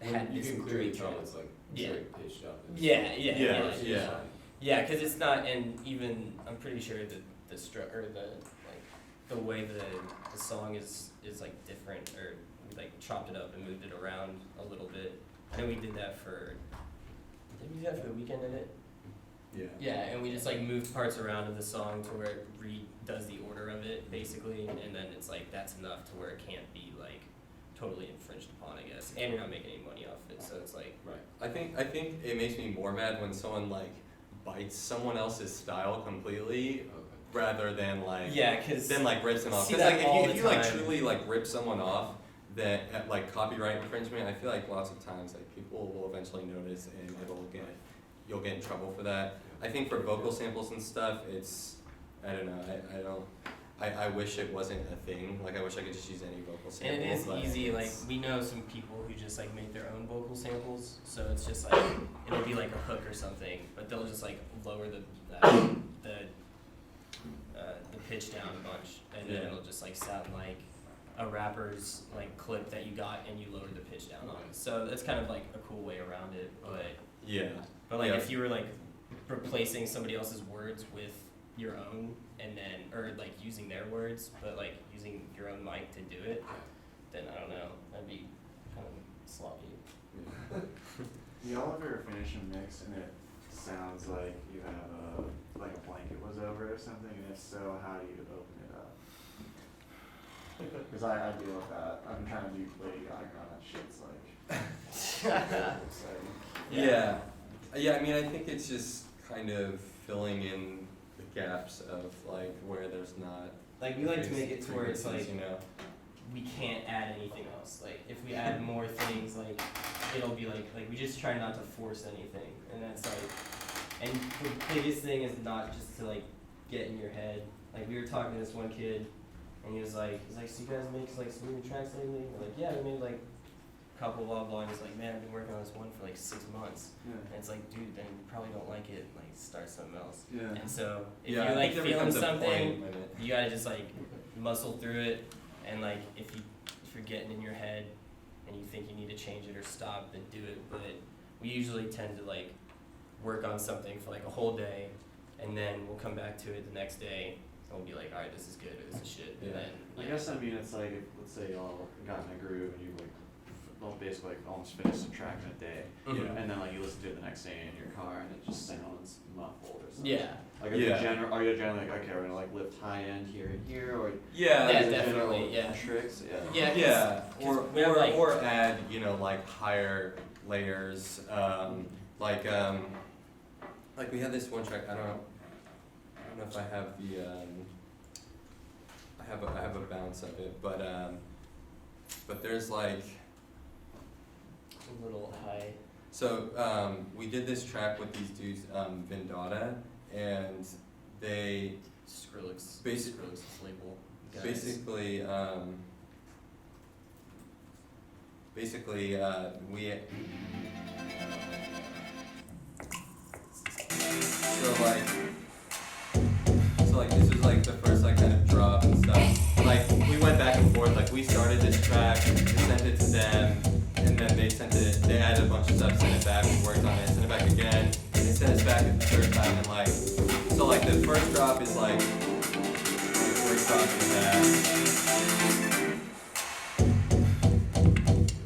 had You this can clearly Drake tell track. it's like Yeah. straight pitched up. and Yeah, stuff. yeah, Yeah, It's yeah. fine. Yeah, because it's not, and even I'm pretty sure that the the way the song is like different, or we like chopped it up and moved it around a little bit. I know we did that for. Did we do that for the weekend edit? Yeah. Yeah, and we just like moved parts around in the song to where it redoes the order of it basically, and then it's like that's enough to where it can't be like totally infringed upon, I guess, and you're not making any money off of it, so it's like. Right. I think it makes me more mad when someone like bites someone else's style completely Okay. rather than like Yeah, because. then like rips them off. See Because that like all if the you like time. truly like rip someone off, then like copyright infringement, I feel like lots of times like people will eventually notice and you'll get in trouble for that. I think for vocal samples and stuff, it's I don't know. I wish it wasn't a thing. Like I wish I could just use any vocal sample. And it is but easy, like, it's- we know some people who just, like, make their own vocal samples, so it's just, like, it'll be, like, a hook or something, but they'll just, like, lower the pitch down a bunch, and then Yeah. it'll just, like, sound like a rapper's, like, clip that you got and you lowered the pitch down on. So that's kind of, like, a cool way around it, yeah. but like, Yeah. if you were, like, replacing somebody else's words with your own, and then, or, like, using their words, but, like, using your own mic to do it, then I don't know, that'd be kind of sloppy. Do y'all ever finish a mix and it sounds like you have like a blanket was over it or something, and if so, how do you open it up? Because I deal with that. I've been trying to do Lady Gaga, and that shit's like exciting. Yeah. Yeah, I mean, I think it's just kind of filling in the gaps of like where there's not. Like, we like to make it to where it's frequencies, like, you know. we can't add anything else. Like, if we add more things, like, it'll be like we just try not to force anything. And that's like, and the biggest thing is not just to like get in your head. Like, we were talking to this one kid, and he was like, so you guys make like some new tracks lately? We're like, yeah, we made like a couple blah blah. And he's like, man, I've been working on this one for like 6 months. Yeah. And it's like, dude, then you probably don't like it. Like, start something else. Yeah. And so if Yeah, I you're like think there feeling becomes a something, point when it- you gotta just like muscle through it. And like if you're getting in your head and you think you need to change it or stop, then do it. But we usually tend to like work on something for like a whole day, and then we'll come back to it the next day and we'll be like, all right, this is good or this is shit. And Yeah. then I like, guess, I mean, it's like, if, let's say y'all got in a groove and you like, basically like almost finished the track in a day, Yeah. and then like you listen to it the next day in your car and it just sounds muffled or something. yeah, Like, Yeah. are you generally like, okay, we're gonna like lift high end here and here, or Yeah. Yeah, is it definitely, general yeah. tricks? Yeah, 'cause- Yeah, 'cause or we have, like- or add, you know, like higher layers, like we had this one track, I don't know if I have the, I have a bounce of it, but there's like, a little high. so, we did this track with these dudes, Vendetta, and they Skrillex. Basic- Skrillex's label. Guys. basically, we. So like this was like the first like kind of drop and stuff. Like we went back and forth. Like we started this track, we sent it to them, and then they sent it. They added a bunch of stuff, sent it back. We worked on it, sent it back again. They sent us back the third time, and like so like the first drop is like we're dropping that.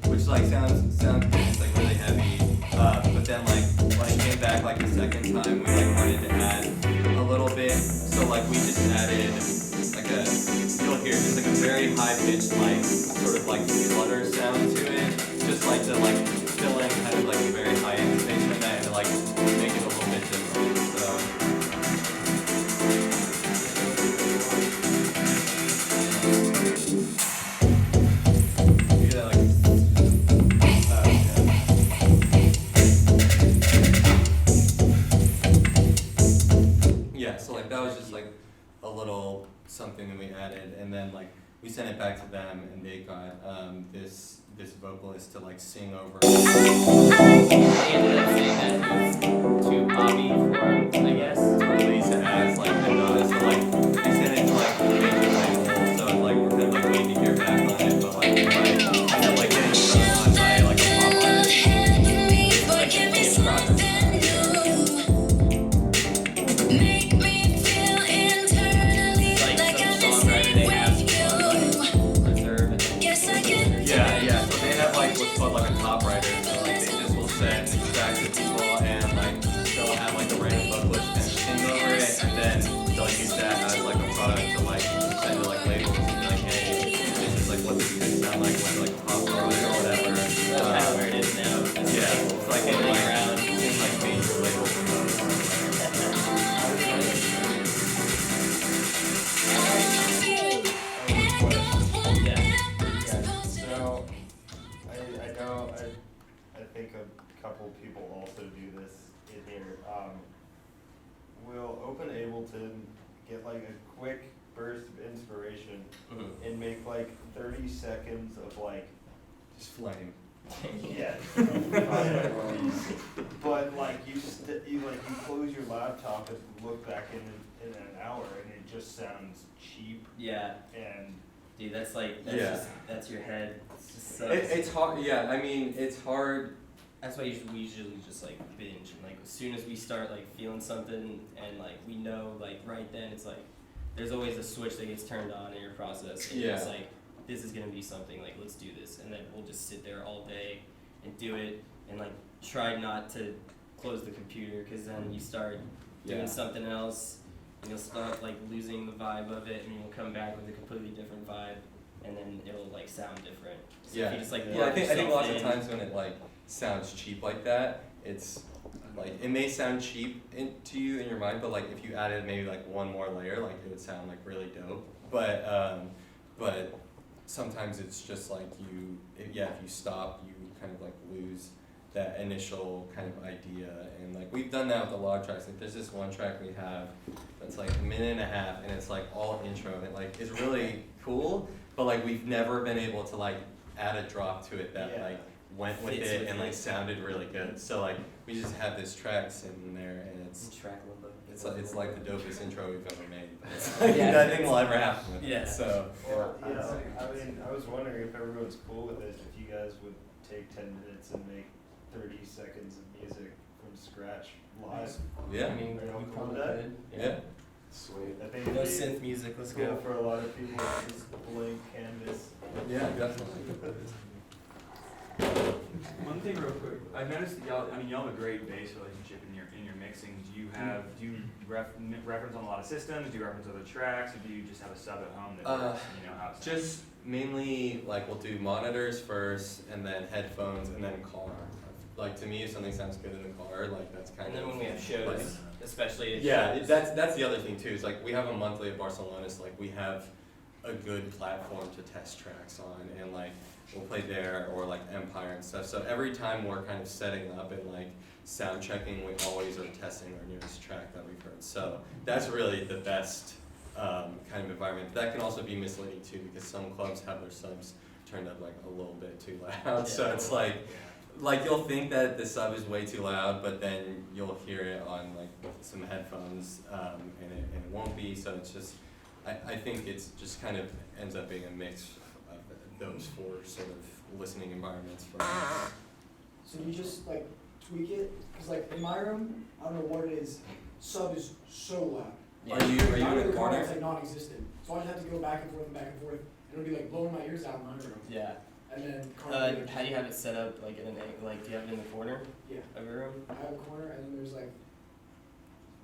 Which like sounds good, it's like really heavy, but then like when it came back like the second time, we like wanted to add a little bit, so like we just added like you'll hear just like a very high pitched like sort of like flutter sound to it, just like to like fill in kind of like a very high end space in that and to like make it a little bit different, so. Yeah, like. Yeah, so like that was just like a little something that we added, and then like we sent it back to them, and they got this vocalist to like sing over. They ended up saying that it was too poppy for him, I guess. To release it as like Vendetta, so like they sent it to like the major label, so like we're kind of like waiting to hear back on it, but like we're like kind of like getting thrown on by like a pop artist. Like in progress. Like some songwriter they have on like reserve and then Yeah, so they have like what's called like a top writer, so like they just will send tracks to people and like they'll have like a random vocalist and sing over it, and then they'll use that as like a product to like send to like labels and be like, hey, this is like what this could sound like with like pop rock or whatever. that's kind of where it is now. It's Yeah, it's like in floating like, around. in like major labels and So, I think a couple people also do this in here. Will open Ableton, get like a quick burst of inspiration, Mhm. and make like 30 seconds of like, just flame. yeah. But like you close your laptop and look back in an hour and it just sounds cheap Yeah, and dude, that's like Yeah. that's your head. It's just so. It's hard, yeah, I mean, it's hard. That's why we usually just like binge, and like as soon as we start like feeling something and like we know like right then it's like there's always a switch that gets turned on in your process, and it's Yeah. like this is gonna be something, like let's do this, and then we'll just sit there all day and do it and like try not to close the computer, because then you start doing Yeah. something else, and you'll start like losing the vibe of it, and you'll come back with a completely different vibe, and then it'll like sound different. So Yeah. if you just like Yeah, I lock think yourself lots of in- times when it like sounds cheap like that, it's like it may sound cheap to you in your mind, but like if you added maybe like one more layer, like it would sound like really dope. But sometimes it's just like if you stop, you kind of like lose that initial kind of idea. And like we've done that with a lot of tracks. Like there's this one track we have that's like a minute and a half, and it's like all intro, and it like is really cool. But like we've never been able to like add a drop to it that Yeah. like went with Fits it with and like it. sounded really good. So like we just have this track sitting there, and track limbo. it's like the dopest intro we've ever made. It's like Yeah. nothing will ever happen with Yeah. it. So Well, you know, I mean, I was wondering if everyone's cool with it, if you guys would take 10 minutes and make 30 seconds of music from scratch live. yeah, I mean, Are y'all we cool probably with that? could. yeah. Sweet. I think No it'd be synth music. Let's cool go. for a lot of people, just blank canvas. Yeah, definitely. One thing real quick, I've noticed that y'all, I mean, y'all have a great bass relationship in your mixing. Do you reference on a lot of systems? Do you reference other tracks, or do you just have a sub at home that works, and you know how it's Just mainly like we'll do monitors first, and then headphones, and then car. Like to me, if something sounds good in the car, like that's kind And of. then when we have shows, like- especially at Yeah, shows. that's the other thing too. Is like we have a monthly at Barcelona, so like we have a good platform to test tracks on, and like we'll play there or like Empire and stuff. So every time we're kind of setting up and like sound checking, we always are testing our newest track that we've heard. So that's really the best kind of environment. That can also be misleading too, because some clubs have their subs turned up like a little bit too loud. So Yeah. it's like you'll think that the sub is way too loud, but then you'll hear it on like some headphones, and it won't be. So it's just, I think it's just kind of ends up being a mix of those four sort of listening environments for. So you just like tweak it, cause like in my room, I don't know what it is, sub is so loud. Are you Out in of a the car, corner? It's like non-existent, so I just have to go back and forth and back and forth, and it'll be like blowing my ears out in my room, Yeah. and then car will be like, How do you have it set up? Like in an like, do you have it in the corner Yeah, of your room? I have a corner, and then there's like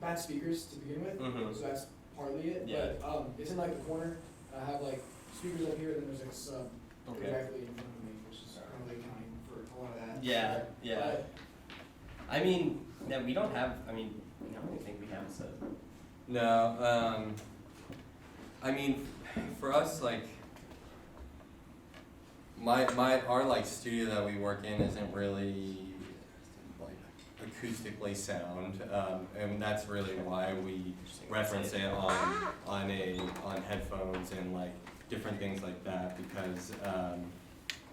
bad speakers to begin with, Mhm. so that's partly it, Yeah. but it's in like the corner, I have like speakers up here, and then there's like sub Okay. directly in front of me, which is kind of like accounting for a lot of that. Yeah. Yeah. But I mean, no, we don't have. I mean, I don't even think we have a sub. No, I mean, for us, like, our like studio that we work in isn't really like acoustically sound, and that's really why we reference it on headphones and like different things like that, because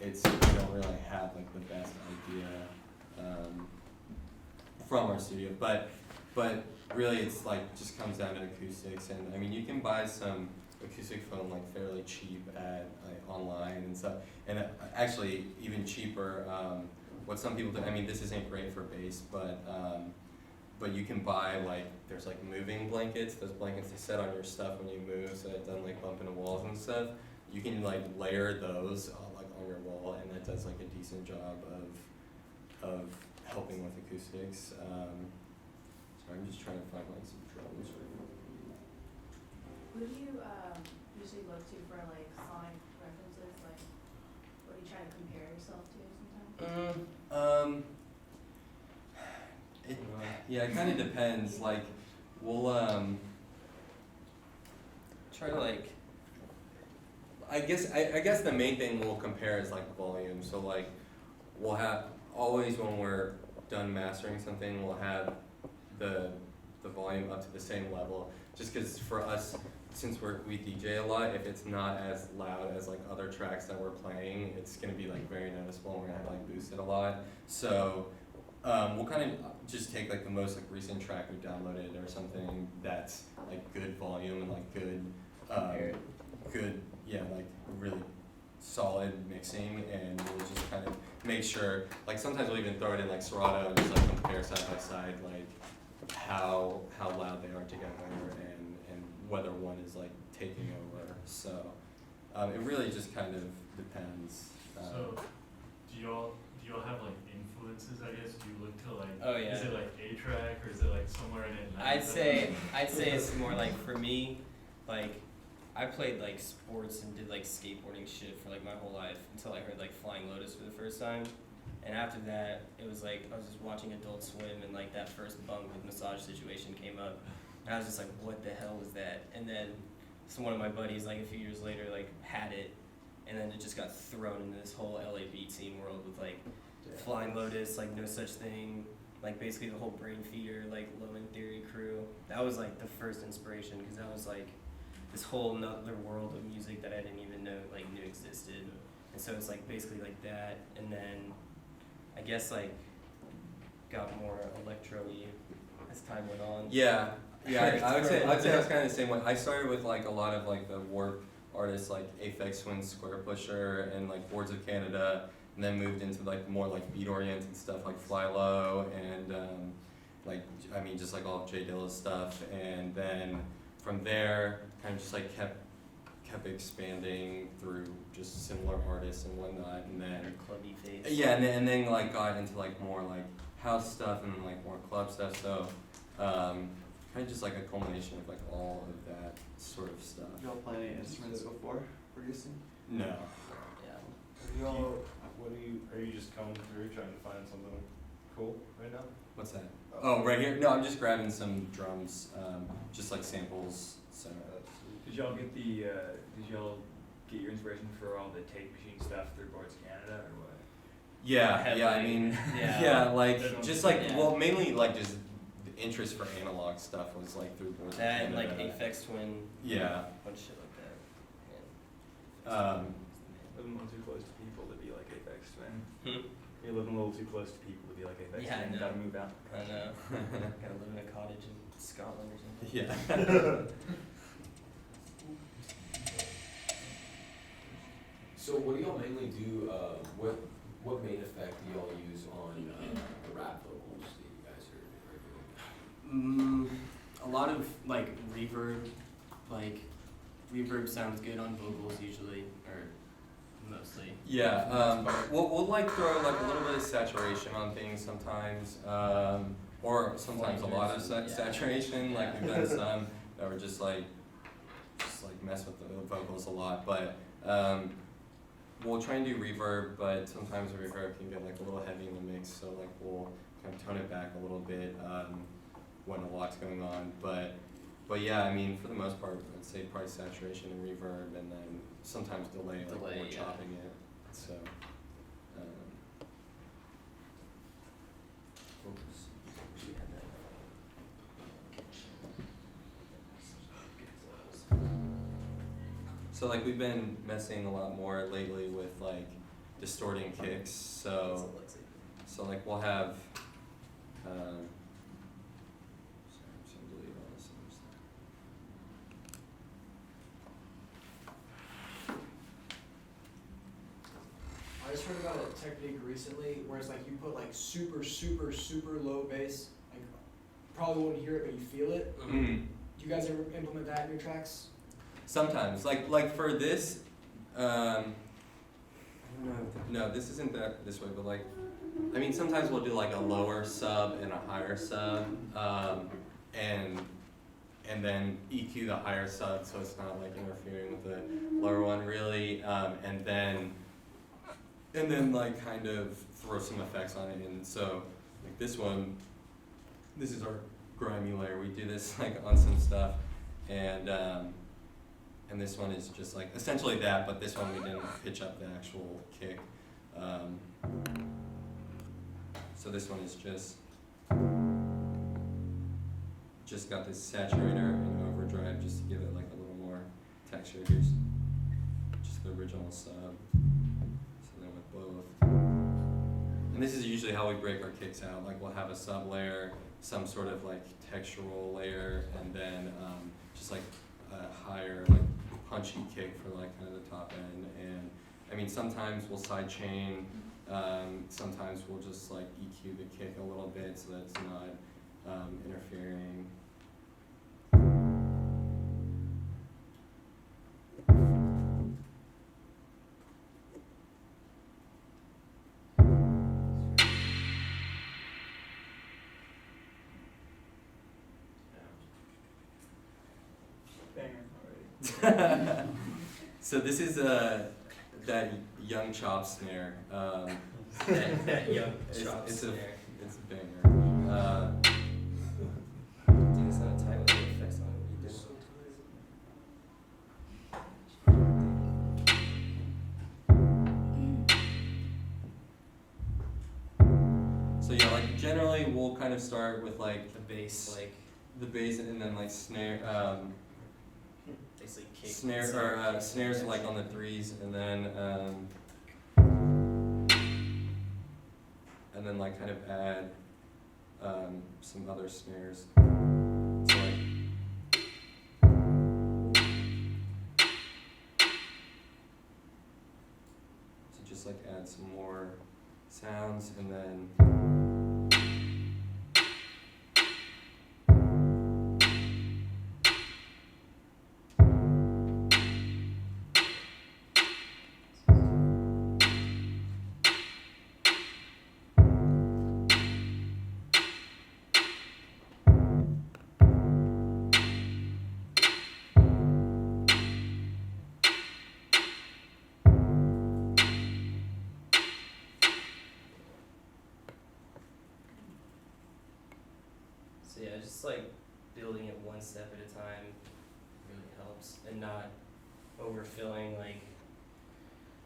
we don't really have like the best idea from our studio, but really it's like just comes down to acoustics. And I mean, you can buy some acoustic foam like fairly cheap at like online and stuff, and actually even cheaper. What some people do, I mean, this isn't great for bass, but you can buy like, there's like moving blankets, those blankets they set on your stuff when you move, so it doesn't like bump into walls and stuff. You can like layer those like on your wall, and that does like a decent job of helping with acoustics. Sorry, I'm just trying to find like some drums. Who do you usually look to for like sonic references? Like, what do you try to compare yourself to sometimes? Yeah, it kind of depends. Like, we'll Try to like. I guess the main thing we'll compare is like volume. So like, we'll have always when we're done mastering something, we'll have the volume up to the same level. Just because for us, since we DJ a lot, if it's not as loud as like other tracks that we're playing, it's gonna be like very noticeable, and we're gonna have to like boost it a lot. So we'll kind of just take like the most like recent track we downloaded or something that's like good volume and like good like really solid mixing, and we'll just kind of make sure, like sometimes we'll even throw it in like Serato and just like compare side by side like how loud they are together, and whether one is like taking over. So it really just kind of depends. So, do y'all have like influences, I guess? Do you look to like, Oh, yeah. is it like A-Track, or is it like somewhere in it I'd say it's more like for me, like I played like sports and did like skateboarding shit for like my whole life until I heard like Flying Lotus for the first time. And after that, it was like I was just watching Adult Swim and like that first bunk with massage situation came up. And I was just like, what the hell was that? And then one of my buddies like a few years later like had it, and then it just got thrown into this whole LA beat scene world with like Flying Lotus, like No Such Thing, like basically the whole Brain Feeder, like Low End Theory crew. That was like the first inspiration because that was like this whole nother world of music that I didn't even know like knew existed. And so it's like basically like that, and then I guess like got more electro-y as time went on. Yeah, I would say I was kind of the same way. I started with like a lot of like the warp artists like Aphex Twin, Square Pusher, and like Boards of Canada, and then moved into like more like beat-oriented stuff like Fly Low and like I mean just like all of Jay Dilla's stuff, and then from there kind of just like kept expanding through just similar artists and whatnot, and then Clubby face. yeah, and then like got into like more like house stuff and like more club stuff. So kind of just like a culmination of like all of that sort of stuff. Have y'all played any instruments before producing? No. Yeah. Are you just combing through trying to find something cool right now? What's that? Oh, right here? No, I'm just grabbing some drums, just like samples. So. Did y'all get your inspiration for all the tape machine stuff through Boards Canada or what? Yeah, Heavily. I mean, Yeah. yeah, like just like Yeah. well, mainly like just the interest for analog stuff was like through Boards of That and like Canada. Aphex Twin. Yeah. A bunch of shit like that. Living a little too close to people to be like Aphex Twin. Hmm? You're living a little too close to people to be like Aphex Yeah, I Twin. You know. gotta move out. I know. Gotta live in a cottage in Scotland or something. Yeah. So what do y'all mainly do, what main effect do y'all use on, the rap vocals that you guys are doing? A lot of like reverb, like reverb sounds good on vocals usually, or mostly. Yeah, we'll like throw like a little bit of saturation on things sometimes, or sometimes a lot of saturation. Like we've done some that were just like mess with the vocals a lot, but we'll try and do reverb, but sometimes the reverb can get like a little heavy in the mix, so like we'll kind of tone it back a little bit when a lot's going on. But yeah, I mean for the most part, I'd say probably saturation and reverb, and then sometimes delay, like when we're yeah. chopping it. So. So like we've been messing a lot more lately with like distorting kicks. So like we'll have. Sorry, I'm just gonna delete all this other stuff. I just heard about a technique recently where it's like you put like super, super, super low bass, like probably wouldn't hear it but you feel it. Mm-hmm. Do you guys ever implement that in your tracks? Sometimes, like for this, I don't know. No, this isn't that this way, but like, I mean, sometimes we'll do like a lower sub and a higher sub, and then EQ the higher sub so it's not like interfering with the lower one really, and then like kind of throw some effects on it. And so like this one, this is our grimy layer. We do this like on some stuff, and this one is just like essentially that, but this one we didn't pitch up the actual kick. So this one is just got this saturator and overdrive just to give it like a little more texture. Here's just the original sub. So then with both. And this is usually how we break our kicks out. Like we'll have a sub layer, some sort of like textural layer, and then just like a higher like punchy kick for like kind of the top end. And I mean sometimes we'll side chain, sometimes we'll just like EQ the kick a little bit so that it's not interfering. So this is that young chop snare. that young It's- chop it's a- snare. It's a banger. Dude, it's not tight with the effects on it. What are you doing? So yeah, like generally we'll kind of start with like The bass, like, the bass and then like snare, basically kick. snare kick or snares like on the threes and then like kind of add some other snares. So like so just like add some more sounds and then So yeah, just like building it one step at a time really helps, and not overfilling. Like,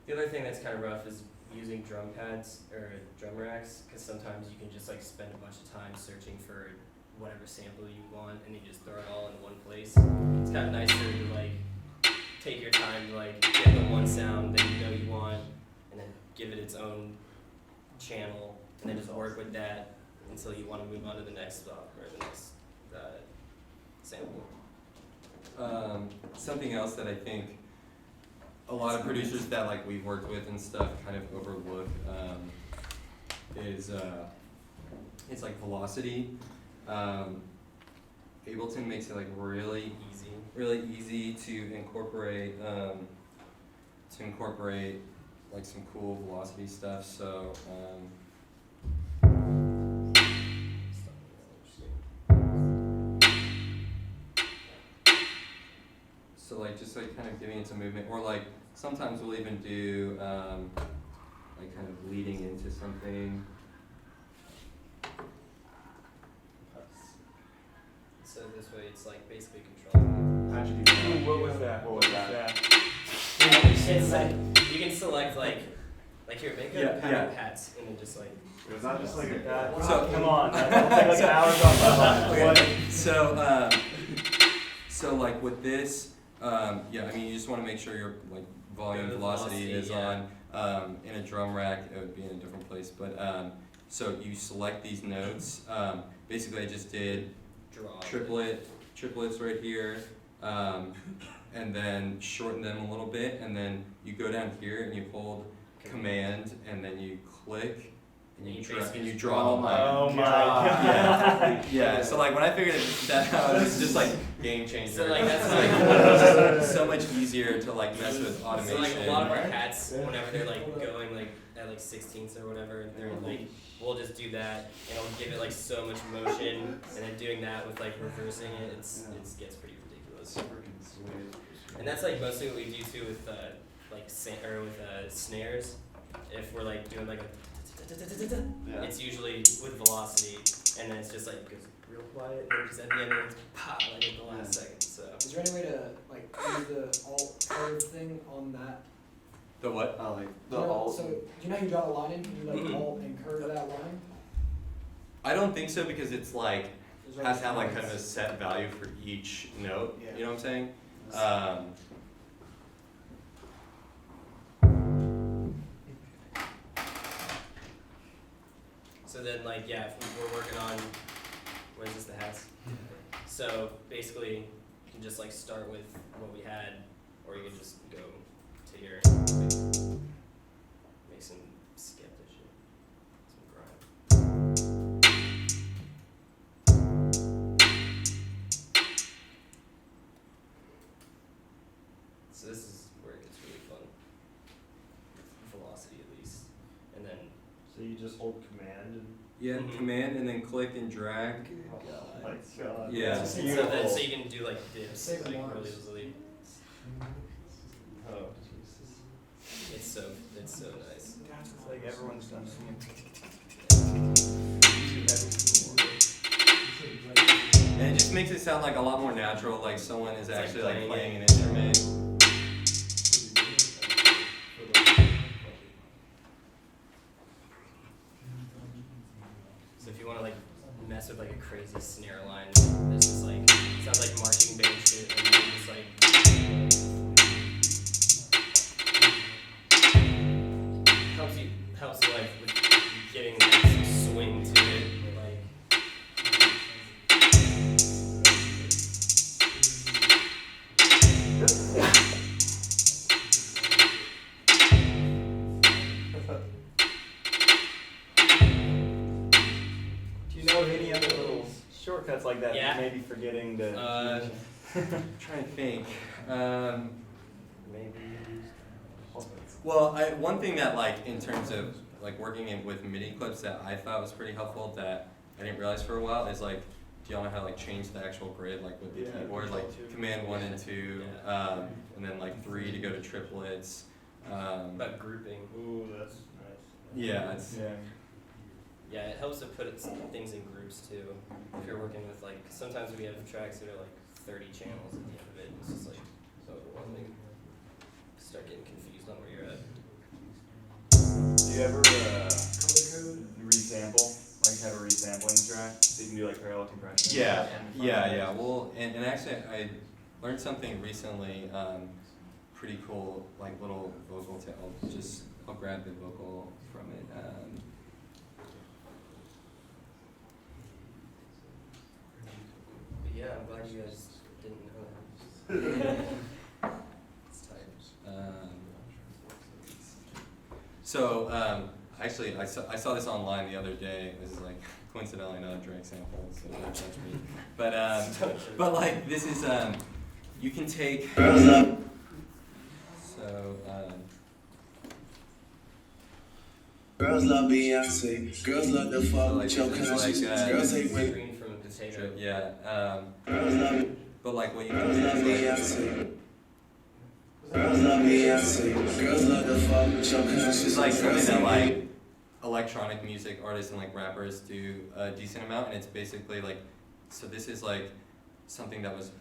the other thing that's kind of rough is using drum pads or drum racks, because sometimes you can just like spend a bunch of time searching for whatever sample you want, and you just throw it all in one place. It's kind of nicer to like take your time to like get the one sound that you know you want, and then give it its own channel, and then just work with that until you want to move on to the next stop or the next sample. Something else that I think a lot of producers that like we've worked with and stuff kind of overlook is it's like velocity. Ableton makes it like really easy to incorporate like some cool velocity stuff. So so like just like kind of giving it some movement, or like sometimes we'll even do like kind of leading into something. So this way it's like basically controlling. How'd you do that? Ooh, what was that? What was that? You can select like here, make a Yeah, pattern yeah. of hats and then just like Was that just like a So- Come on, that'll take like hours off my life. Okay, so like with this, yeah, I mean you just want to make sure your like volume Go to velocity is yeah. on. In a drum rack, it would be in a different place. But so you select these notes. Basically, I just did draw. triplets right here, and then shorten them a little bit, and then you go down here and you hold Command, and then you click, and you draw the line. Oh my Yeah, yeah. So like when I figured that out, it was just like game changer. So, like, that's It's like so much easier to like mess with automation. So like a lot of our hats, whenever they're like going like at like 16ths or whatever, they're like, we'll just do that and it'll give it like so much motion, and then doing that with like reversing it, it gets pretty ridiculous. freaking sweet. And that's like mostly what we do too with snares. If we're like doing like a Yeah. it's usually with velocity, and then it's just like goes real quiet, and just at the end it's pop like at the last second. So Is there any way to like use the alt curve thing on that? The what? Oh, like the You know, alt. So do you know how you draw the line in? Can you like alt and curve that line? I don't think so, because it's like Is there has to have like kind of a set value for each note. Yeah. You know what I'm saying? So then, like, yeah, if we're working on, what is this, the hats? So basically, you can just like start with what we had, or you can just go to here, make some skeptic shit, some grind. So this is where it gets really fun. Velocity at least, and then. So you just hold command and, Yeah, Mhm. command and then click and drag. oh my god. Yeah. That's So beautiful. then, so you can do like dips, Save like Mars. really easily. Oh, Jesus. It's so nice. It's like everyone's done singing. And it just makes it sound like a lot more natural, like someone is It's like actually like playing playing it. an instrument. So if you want to like mess with like a crazy snare line, this is like sounds like marching band shit, and you just like helps you like with getting like some swing to it, like. Do you know of any other little shortcuts like that? Yeah. That you may be forgetting to. I'm trying to think. Maybe. Well, one thing that like in terms of like working with MIDI clips that I thought was pretty helpful that I didn't realize for a while is like, do y'all know how to like change the actual grid like with the Yeah, keyboard, like command 1 and 2, Yeah. and then like 3 to go to triplets. About grouping. Ooh, that's nice. Yeah, it's Yeah. Yeah, it helps to put things in groups too. If you're working with like, sometimes we have tracks that are like 30 channels at the end of it. It's just like overwhelming. Start getting confused on where you're at. Do you ever Color code. resample? Like have a resampling track so you can do like parallel compression? yeah, And yeah. Well, and actually I learned something recently, pretty cool, like little vocal tip. I'll grab the vocal from it. But yeah, I'm glad you guys didn't know that. It's tight. Actually, I saw this online the other day. This is like coincidentally not a direct sample, so don't judge me. But like this is you can take. Girls love Beyonce. Girls love the fuck with your This is conscience. like, Girls hate when. Green from a potato. Yeah. Girls love But like what you Girls can love do is Beyonce. Girls love Beyonce. Girls love the fuck with your conscience. this is like something that like electronic music artists and like rappers do a decent amount, and it's basically like, so this is like something that was.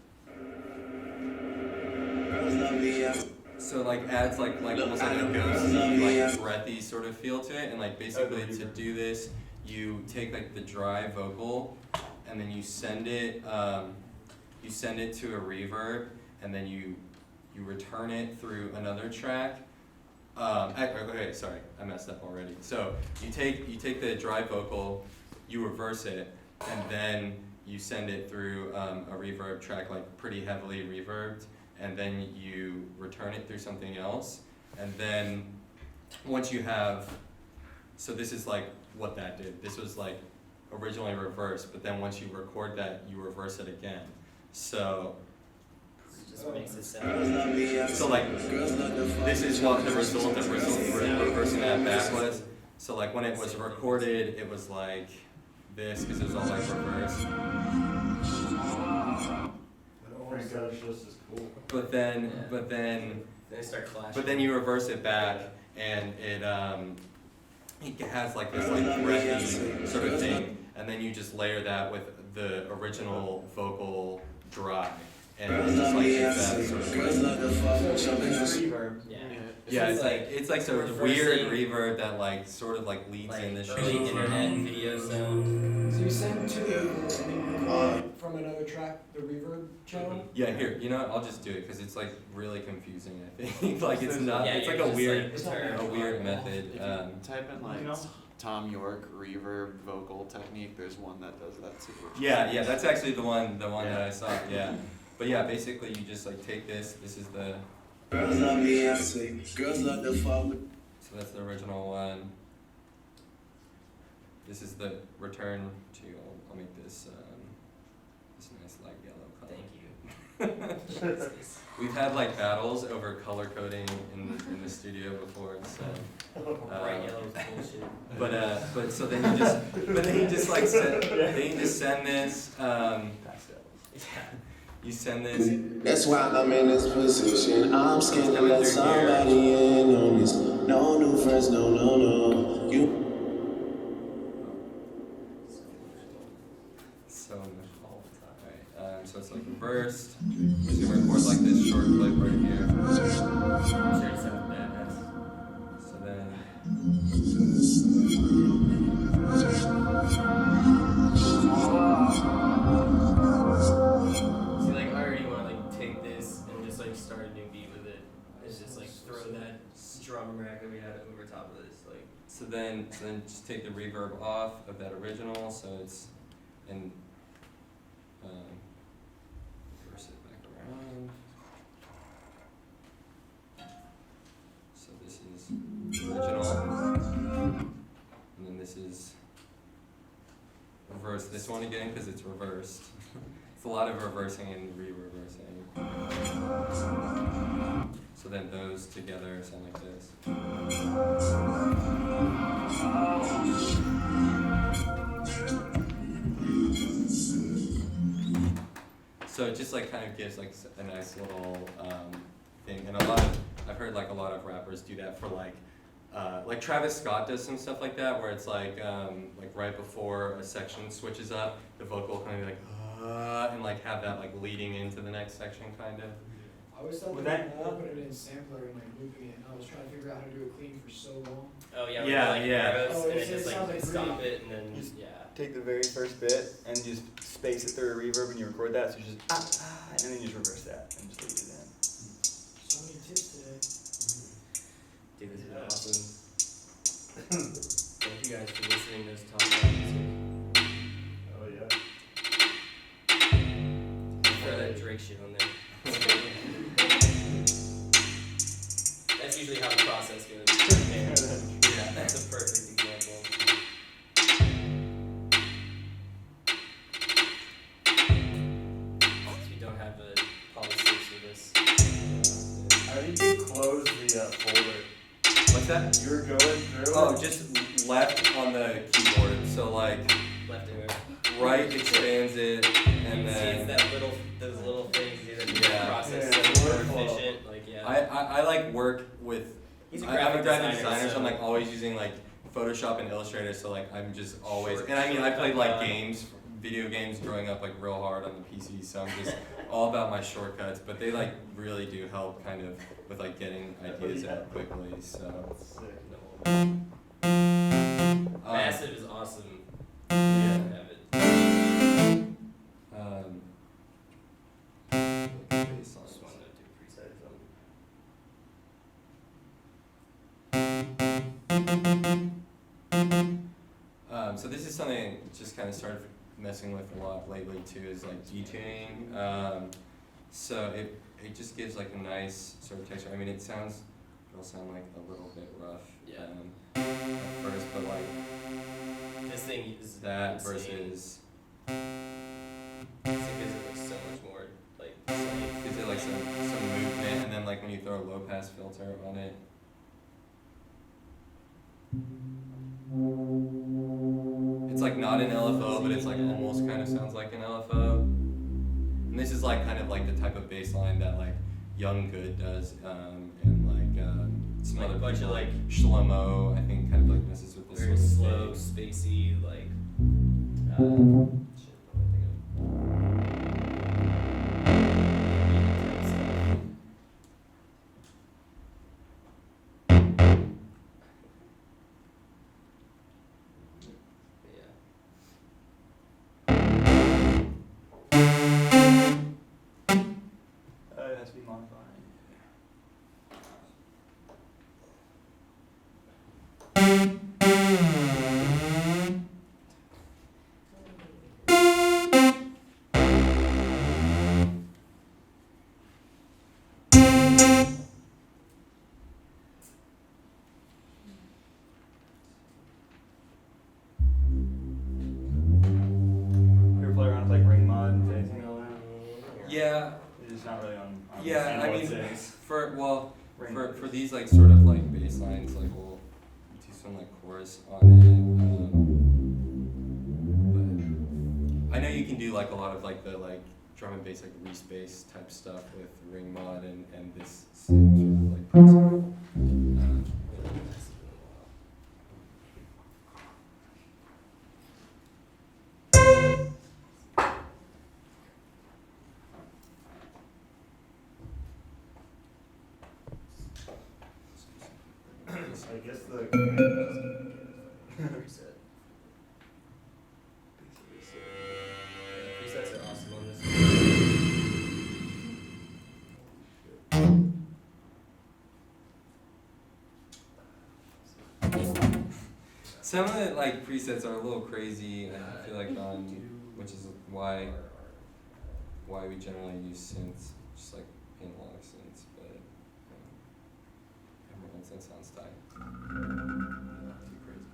Girls love Beyonce. So like adds like almost like a ghosty, like breathy sort of feel to it, and like basically to do this, you take like the dry vocal, and then you send it to a reverb, and then you return it through another track. Okay, sorry, I messed up already. So you take the dry vocal, you reverse it, and then you send it through a reverb track, like pretty heavily reverbed. And then you return it through something else, and then once you have, so this is like what that did. This was like originally reversed, but then once you record that, you reverse it again. So It just makes it sound. so like this is what the result of reversing that back was. So like when it was recorded, it was like this because it was all like reversed. Frank Ocean's just as cool. But then Then they start clashing. But then you reverse it back, and it has like this like breathy sort of thing, and then you just layer that with the original vocal dry, and it just like gives that sort of reverb. Yeah. it's like sort of weird reverb that like sort of like leads in the show. early internet video sound. So you send to the reverb and then you record from another track the reverb channel. Yeah, here, you know what, I'll just do it because it's like really confusing. I think like it's not. Yeah, It's like you're a just, weird, like, turn a weird on. method. If you type in like You know? Tom York reverb vocal technique, there's one that does that too. Yeah, that's actually the one that I saw. Yeah, but yeah, basically you just like take this. This is the. Girls love Beyonce. Girls love the fuck with. So that's the original one. This is the return to. I'll make this this nice light yellow color. Thank you. We've had like battles over color coding in the studio before, so. Bright yellow is bullshit. But so then you just like send this. Yeah. you send this. That's why I'm in this position. I'm scared to let somebody in on this. No new friends, no, no, no. You. So much all the time. Alright, so it's like reversed. I'm just gonna record like this short clip right here. Sure, it sounds badass. So then. See, like, I already want to, like, take this and just, like, start a new beat with it. It's just, like, throw that drum rack that we had over top of this, like. So then just take the reverb off of that original, so it's and reverse it back around. So this is the original, and then this is reverse this one again because it's reversed. It's a lot of reversing and re-reversing. So then those together sound like this. So it just like kind of gives like a nice little thing, and I've heard like a lot of rappers do that for like Travis Scott does some stuff like that where it's like right before a section switches up, the vocal kind of like and like have that like leading into the next section kind of. I always thought Would that that- all put it in sampler and like looping it, and I was trying to figure out how to do it clean for so long. Oh, yeah, Yeah, with, like, yeah. arrows, Oh, and it's- it just, it like, sounds like stop really- it, and then, Just- yeah. Take the very first bit and just space it through a reverb and you record that, so you just and then you just reverse that and just leave it in. So many tips today. Dude, this is awesome. Thank you guys for listening to this talk about music. Oh, yeah. Throw that Drake shit on there. That's usually how the process goes. Yeah, that's a perfect example. Since we don't have a policy for this. I think you closed the folder. What's that? You were going through. Oh, just left on the keyboard. So like Left arrow. right expands it, and See, it's then that those little things that make Yeah. the process Yeah, so it's more workflow. efficient. Like, yeah. I like work with. He's a I'm a graphic graphic designer, designer, so I'm so- like always using like Photoshop and Illustrator. So like I'm just always, Short- and I mean I played shortcut like guy. games, video games growing up like real hard on the PC. So I'm just all about my shortcuts, but they like really do help kind of with like getting ideas out quickly. So. Sick. Massive is awesome. Yeah. Have it. Bass Just wanted to do preset So this is something I just kind of started messing with a lot lately too, is like detuning. So it just gives like a nice sort of texture. I mean, it'll sound like a little bit rough. Yeah. At first, but like This thing is that insane. versus This thing gives it like so much more like. gives it like some movement, and then like when you throw a low pass filter on it. It's like not an LFO, but it's like almost kind of sounds like an LFO. And this is like kind of like the type of bass line that like Young Good does, and like some Like other a bunch of, people, like, Shlomo, I think kind of like messes with this Very sort of slow, thing. spacey, like. Shit, what am I thinking? Yeah. It has to be modified. You ever play around with like ring mod and phasing and all that? Yeah, It's just not really on. yeah. I know mean, what things. for Ring for these like sort of like bass lines, like we'll do some like chorus on it. But I know you can do like a lot of like the like drum and bass, like re-space type stuff with ring mod and this same sort of like principle. I guess the Preset. Presets are awesome on this. Some of the like presets are a little crazy, and I feel like which is why we generally use synths, just like analog synths, but everyone's synth sounds tight. Not too crazy.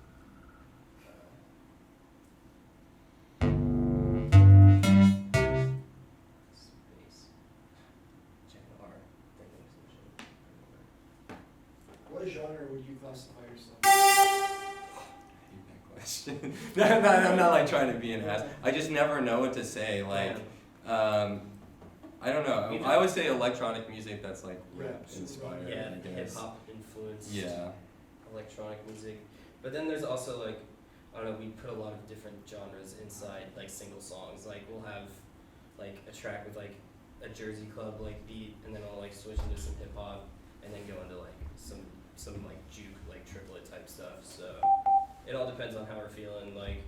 Space. Channel R. What genre would you classify yourself? hate that question. No, I'm not like trying to be an ass. I just never know what to say. Like, I don't know. I always say electronic music that's like rap inspired. Yeah, I hip guess. hop influenced. Yeah. Electronic music. But then there's also like, I don't know, we put a lot of different genres inside like single songs. Like we'll have like a track with like a Jersey Club like beat, and then I'll like switch into some hip hop, and then go into like some like juke like triplet type stuff. So it all depends on how we're feeling. Like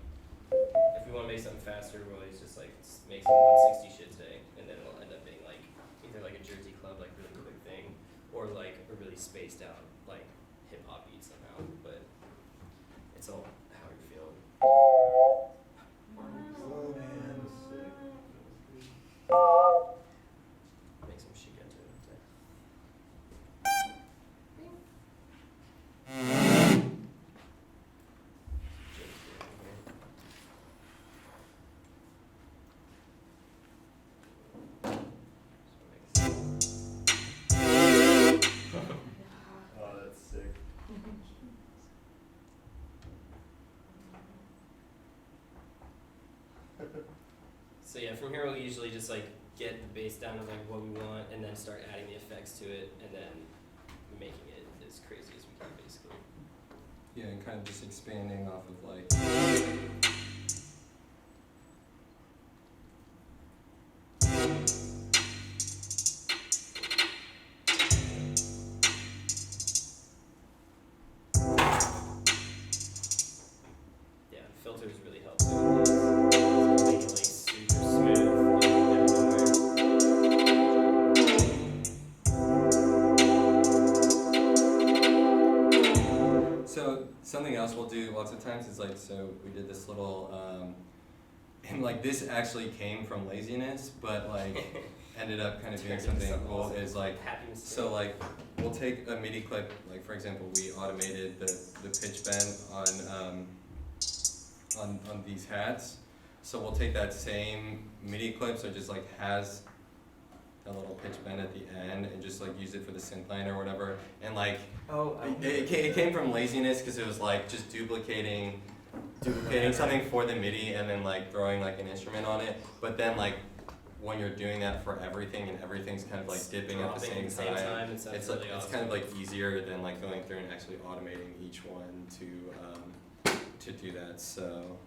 if we want to make something faster, we'll always just like make some 160 shit today, and then it'll end up being like either like a Jersey Club like really quick thing, or like a really spaced out like hip hop beat somehow. But it's all how you're feeling. Oh man, sick. Make some shit get to it. Oh, that's sick. So yeah, from here we'll usually just like get the bass down to like what we want, and then start adding the effects to it, and then making it as crazy as we can, basically. Yeah, and kind of just expanding off of like. Yeah, filters really help too. Make it like super smooth. Like, everywhere. So something else we'll do lots of times is like, so we did this little, and like this actually came from laziness, but like ended up kind of doing Turned into something cool. awesome. Is like, Happy mistake. so like we'll take a MIDI clip, like for example, we automated the pitch bend on these hats. So we'll take that same MIDI clip, so it just like has a little pitch bend at the end, and just like use it for the synth line or whatever. And like it came from laziness, because it was like just duplicating something for the MIDI and then like throwing like an instrument on it. But then like when you're doing that for everything and everything's kind of like dipping at the Dropping same at the same time, it sounds it's really like it's awesome. kind of like easier than like going through and actually automating each one to do that. So.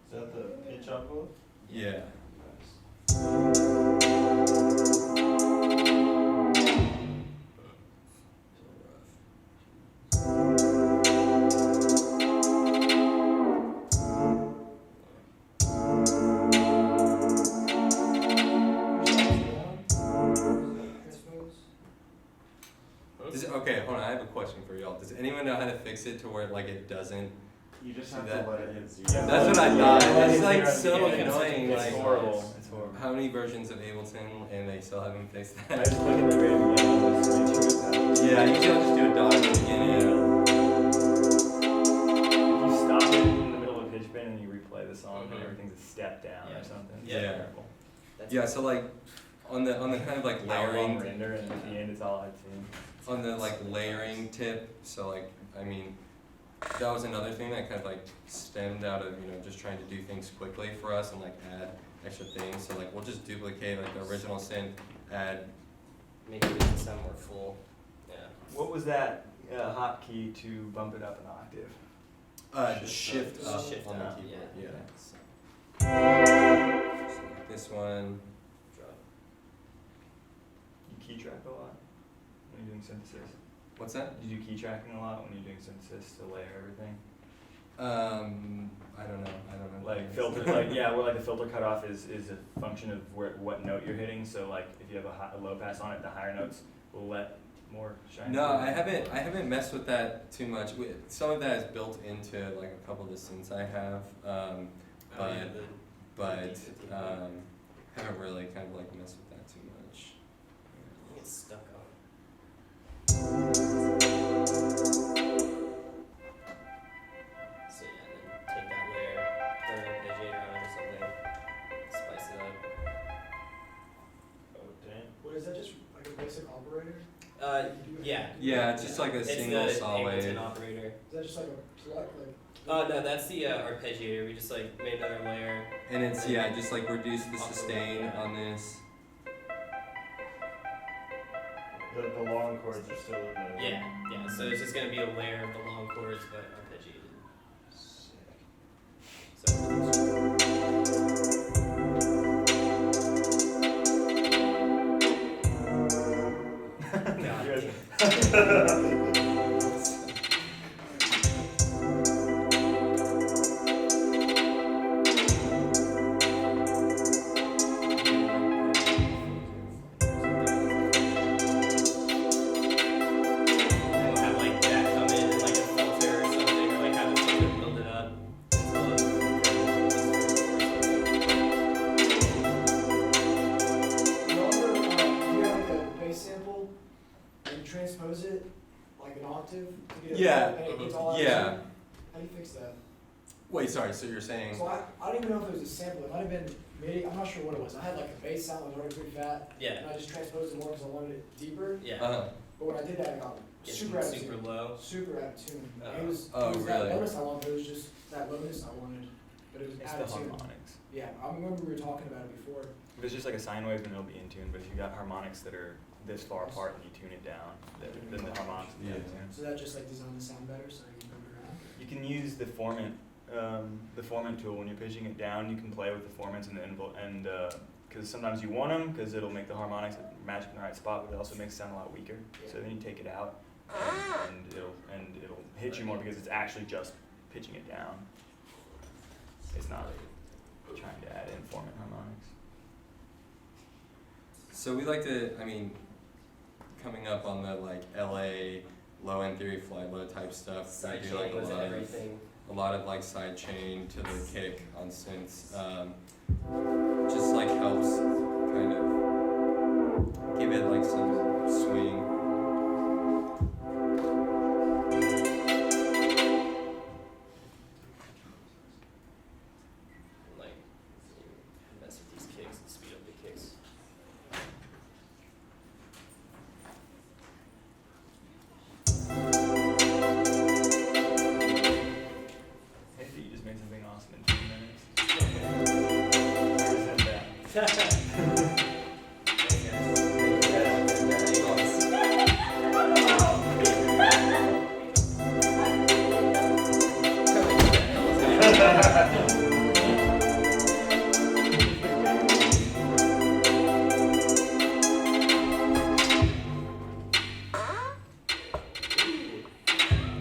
Is that the pitch envelope? Yeah. Okay, hold on, I have a question for y'all. Does anyone know how to fix it to where like it doesn't You just See have that? to let it hit zero. Yeah. That's what I thought. Yeah, It's yeah, like yeah, so yeah, annoying. It's Like, horrible. It's horrible. how many versions of Ableton and they still haven't fixed I that? just look at the very beginning, just make sure it's happening. Yeah, usually I'll just do a dot at the beginning. If you stop it in the middle of pitch bend and you replay the song, then Mhm. everything's a step down Yeah. or something. Yeah. It's terrible. Yeah, so like on the kind of like Hour-long layering render, and at the end it's all out of tune. on the like layering tip, so like I mean that was another thing that kind of like stemmed out of, just trying to do things quickly for us and like add extra things. So like we'll just duplicate like the original synth, add Make it sound more full. Yeah. What was that hotkey to bump it up an octave? shift up Shift on the up, keyboard. yeah. Yeah. So like this one. Drop. You key track a lot when you're doing synthesis? What's that? You do key tracking a lot when you're doing synthesis to layer everything? I don't know. Like filter, like yeah, where like the filter cutoff is a function of what note you're hitting. So like if you have a low pass on it, the higher notes will let more shine. No, through. I haven't messed with that too much. Some of that is built into like a couple of the synths I have, Oh, yeah, but 50, haven't really kind of like messed with that too much. I think it's stuck on. So yeah, and then take that layer, throw an arpeggiator on it or something, spice it up. Oh, damn. What is that, just like a basic operator? Yeah. Yeah, it's just like a It's single the saw wave. Ableton operator. Is that just like a plug, like? No, that's the arpeggiator. We just like made another layer. And it's just like reduce the sustain on this. The long chords are still in there. Yeah, yeah. So it's just gonna be a layer of the long chords but arpeggiated. So we'll have like that come in and like a filter or something, or like have a filter build it up until You have like a bass sample and you transpose it like an octave to get it Yeah, and it gets all out of yeah. tune? How do you fix that? Wait, sorry. So you're saying? So I don't even know if it was a sample. It might have been MIDI. I'm not sure what it was. I had like a bass sound that was already pretty fat, yeah, and I just transposed it more because I wanted it deeper. yeah. But when I did that, I got It's super out of super tune. low. Super out of tune. Oh. It was, Oh, it was really? that lowness I wanted, but it was just that lowness I wanted. But it was It's out the of tune. harmonics. Yeah, I remember we were talking about it before. If it's just like a sine wave, then it'll be in tune. But if you got harmonics that are this far apart and you tune it down, then the harmonics will be out of tune. So that just like designed the sound better, so you can move it around. You can use the formant tool when you're pitching it down. You can play with the formants and because sometimes you want them because it'll make the harmonics match in the right spot, but it also makes it sound a lot weaker. So then you take it out, and it'll hit you more because it's actually just pitching it down. It's not trying to add in formant harmonics. So we like to, coming up on the like LA low end theory fly low type stuff. Side we do like chain was everything. a lot of like side chain to the kick on synths. Just like helps kind of give it like some swing. Like mess with these kicks and speed up the kicks. Hey, you just made something awesome in 2 minutes. I said that.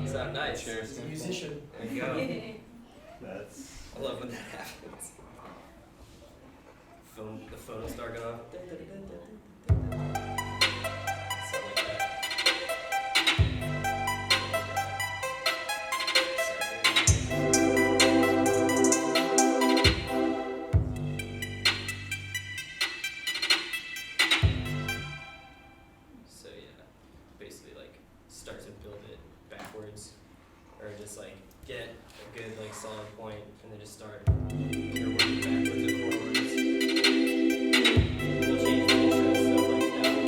Sound nice. Cheers. He's a musician. There you go. That's. I love when that happens. The phone will start going off. Sound like that. get a good like solid point, and then just start either working backwards or forwards. We'll change the intro stuff like that.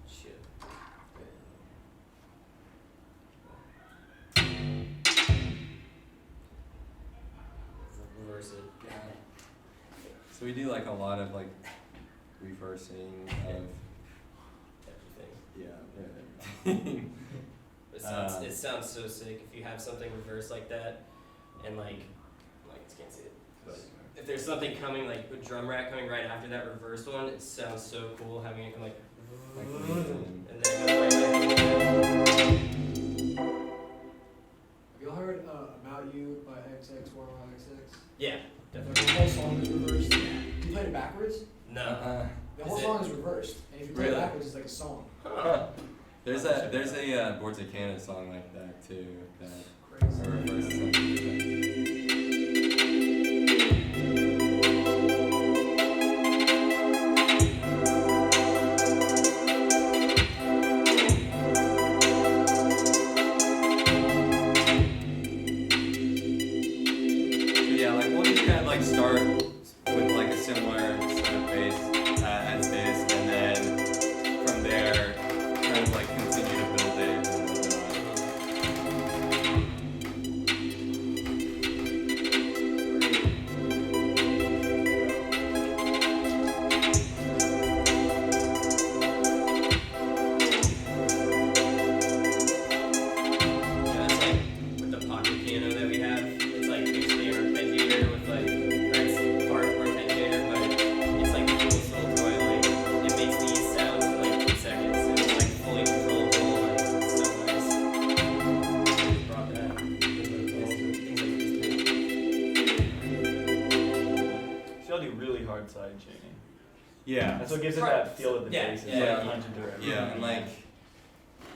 Shit. Reverse it. So we do like a lot of like reversing of, Everything. yeah. It sounds so sick if you have something reversed like that, and like I just can't see it. But if there's something coming, like a drum rack coming right after that reversed one, it sounds so cool having it come like, and then it goes right back in. Have y'all heard About You by XX1XX? Yeah, The definitely. whole song is reversed. You played it backwards? No. The whole Is it? song is reversed, and if you play Really? it backwards, it's like a song. Huh. There's a Boards of Canada song like that too. That Crazy. reverses something like that. So yeah, like we'll just kind of like start with like a similar sort of bass as this, and then from there kind of like continue to build it and whatnot. Yeah, it's like with the pocket piano that we have, it's like basically an arpeggiator with like, or it's part arpeggiator, but it's like the coolest little toy, like, it makes these sounds in like 2 seconds, and it's like fully controllable, like, it's so nice. Brought that, things like So y'all do really hard side tuning. Yeah. That's what gives it Right. that feel of the Yeah, bass. It's yeah, like yeah. punching through everything. Yeah, and like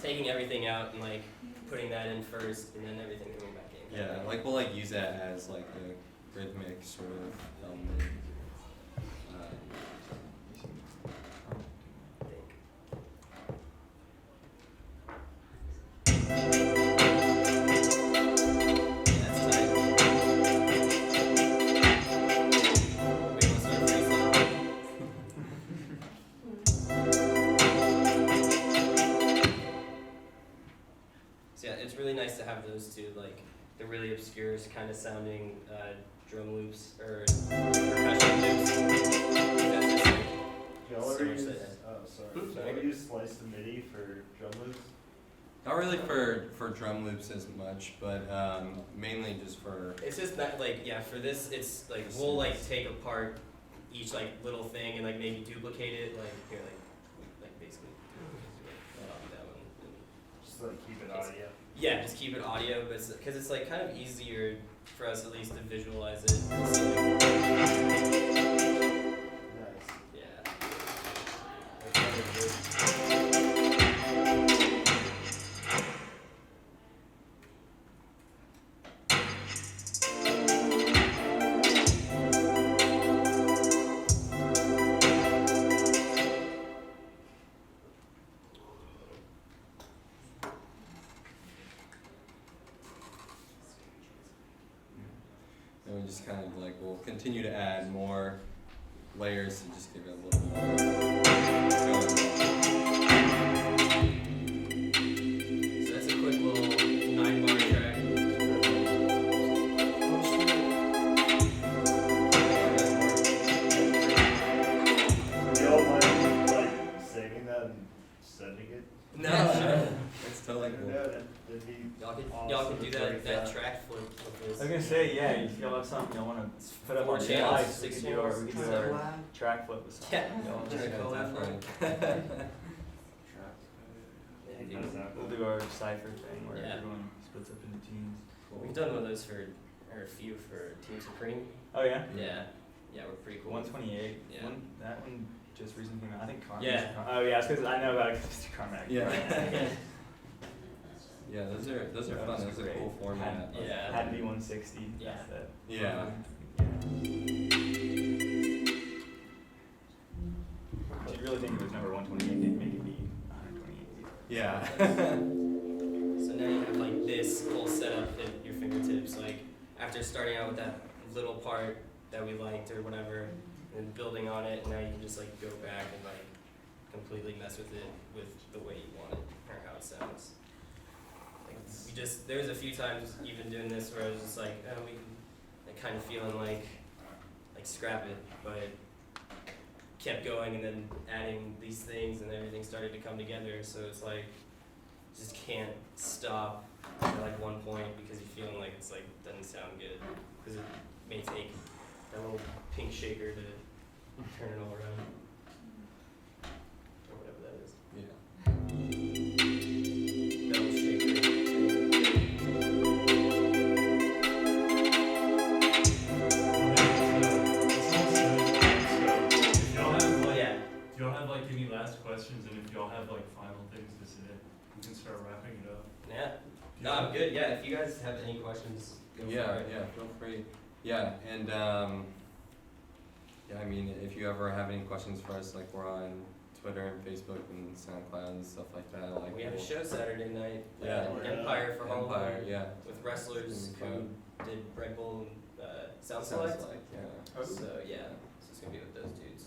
taking everything out and like putting that in first, and then everything coming back in. yeah, like we'll like use that as like a rhythmic sort of element. That's tight. Wait, let's start freestyling. So yeah, it's really nice to have those two, like the really obscure kind of sounding drum loops or percussion loops. That's just like Y'all so ever much use, that- sorry, y'all ever use slice to MIDI for drum loops? Not really for drum loops as much, but mainly just for It's just that like yeah, for this it's like we'll like take apart each like little thing and like maybe duplicate it like here like basically that one. And Just like keep it audio. yeah, just keep it audio, but because it's like kind of easier for us at least to visualize it. And see, like, Nice. yeah. That's kind of good. and we just kind of like we'll continue to add more layers to just give it a little more. So that's a quick little 9-bar track. Do y'all mind like singing that and sending it? No, sure. It's totally cool. Yeah, that'd be Y'all can awesome do to that break that track flip with I was this. gonna say, yeah, if y'all have something y'all wanna put up 4 on channels, slides, we 6 could do our, channels. we could do our track flip with something. Yeah. Y'all Just just- collab definitely. Yeah, dude. How does that We'll go? do our cipher thing where Yeah. everyone splits up into teams. We've done one of those or a few for Team Supreme. Oh yeah? Yeah. Yeah, we're pretty cool. 128. Yeah. That one just recently came out. I think Carmack. Yeah. Oh yeah, it's because I know about it 'cause Mr. Carmack. Yeah. Yeah, those are That fun. was Those are great. cool format. Yeah. Had to be 160. Yeah. That's it. Yeah. Yeah. So now you have like this whole setup at your fingertips. Like after starting out with that little part that we liked or whatever, and building on it, and now you can just like go back and like completely mess with it with the way you want it or how it sounds. Like there was a few times even doing this where I was just like, oh, like kind of feeling like scrap it, but kept going and then adding these things and everything started to come together. So it's like just can't stop at like one point because you're feeling like it's like doesn't sound good because it may take that little pink shaker to turn it all around or whatever that is. Yeah. That little shaker. Do y'all have like any last questions, and if y'all have like final things to say, we can start wrapping it up. Yeah. No, I'm good. Yeah, if you guys have any questions, go for Yeah, it. yeah, feel free. Yeah, and yeah, I mean, if you ever have any questions for us, like we're on Twitter and Facebook and SoundCloud and stuff like that. Like We have a show Saturday night. Yeah. Empire for Empire, Halloween. yeah. With wrestlers It's gonna be who did Red Bull and Sound Sounds Select. like, yeah. So yeah, so it's gonna be with those dudes.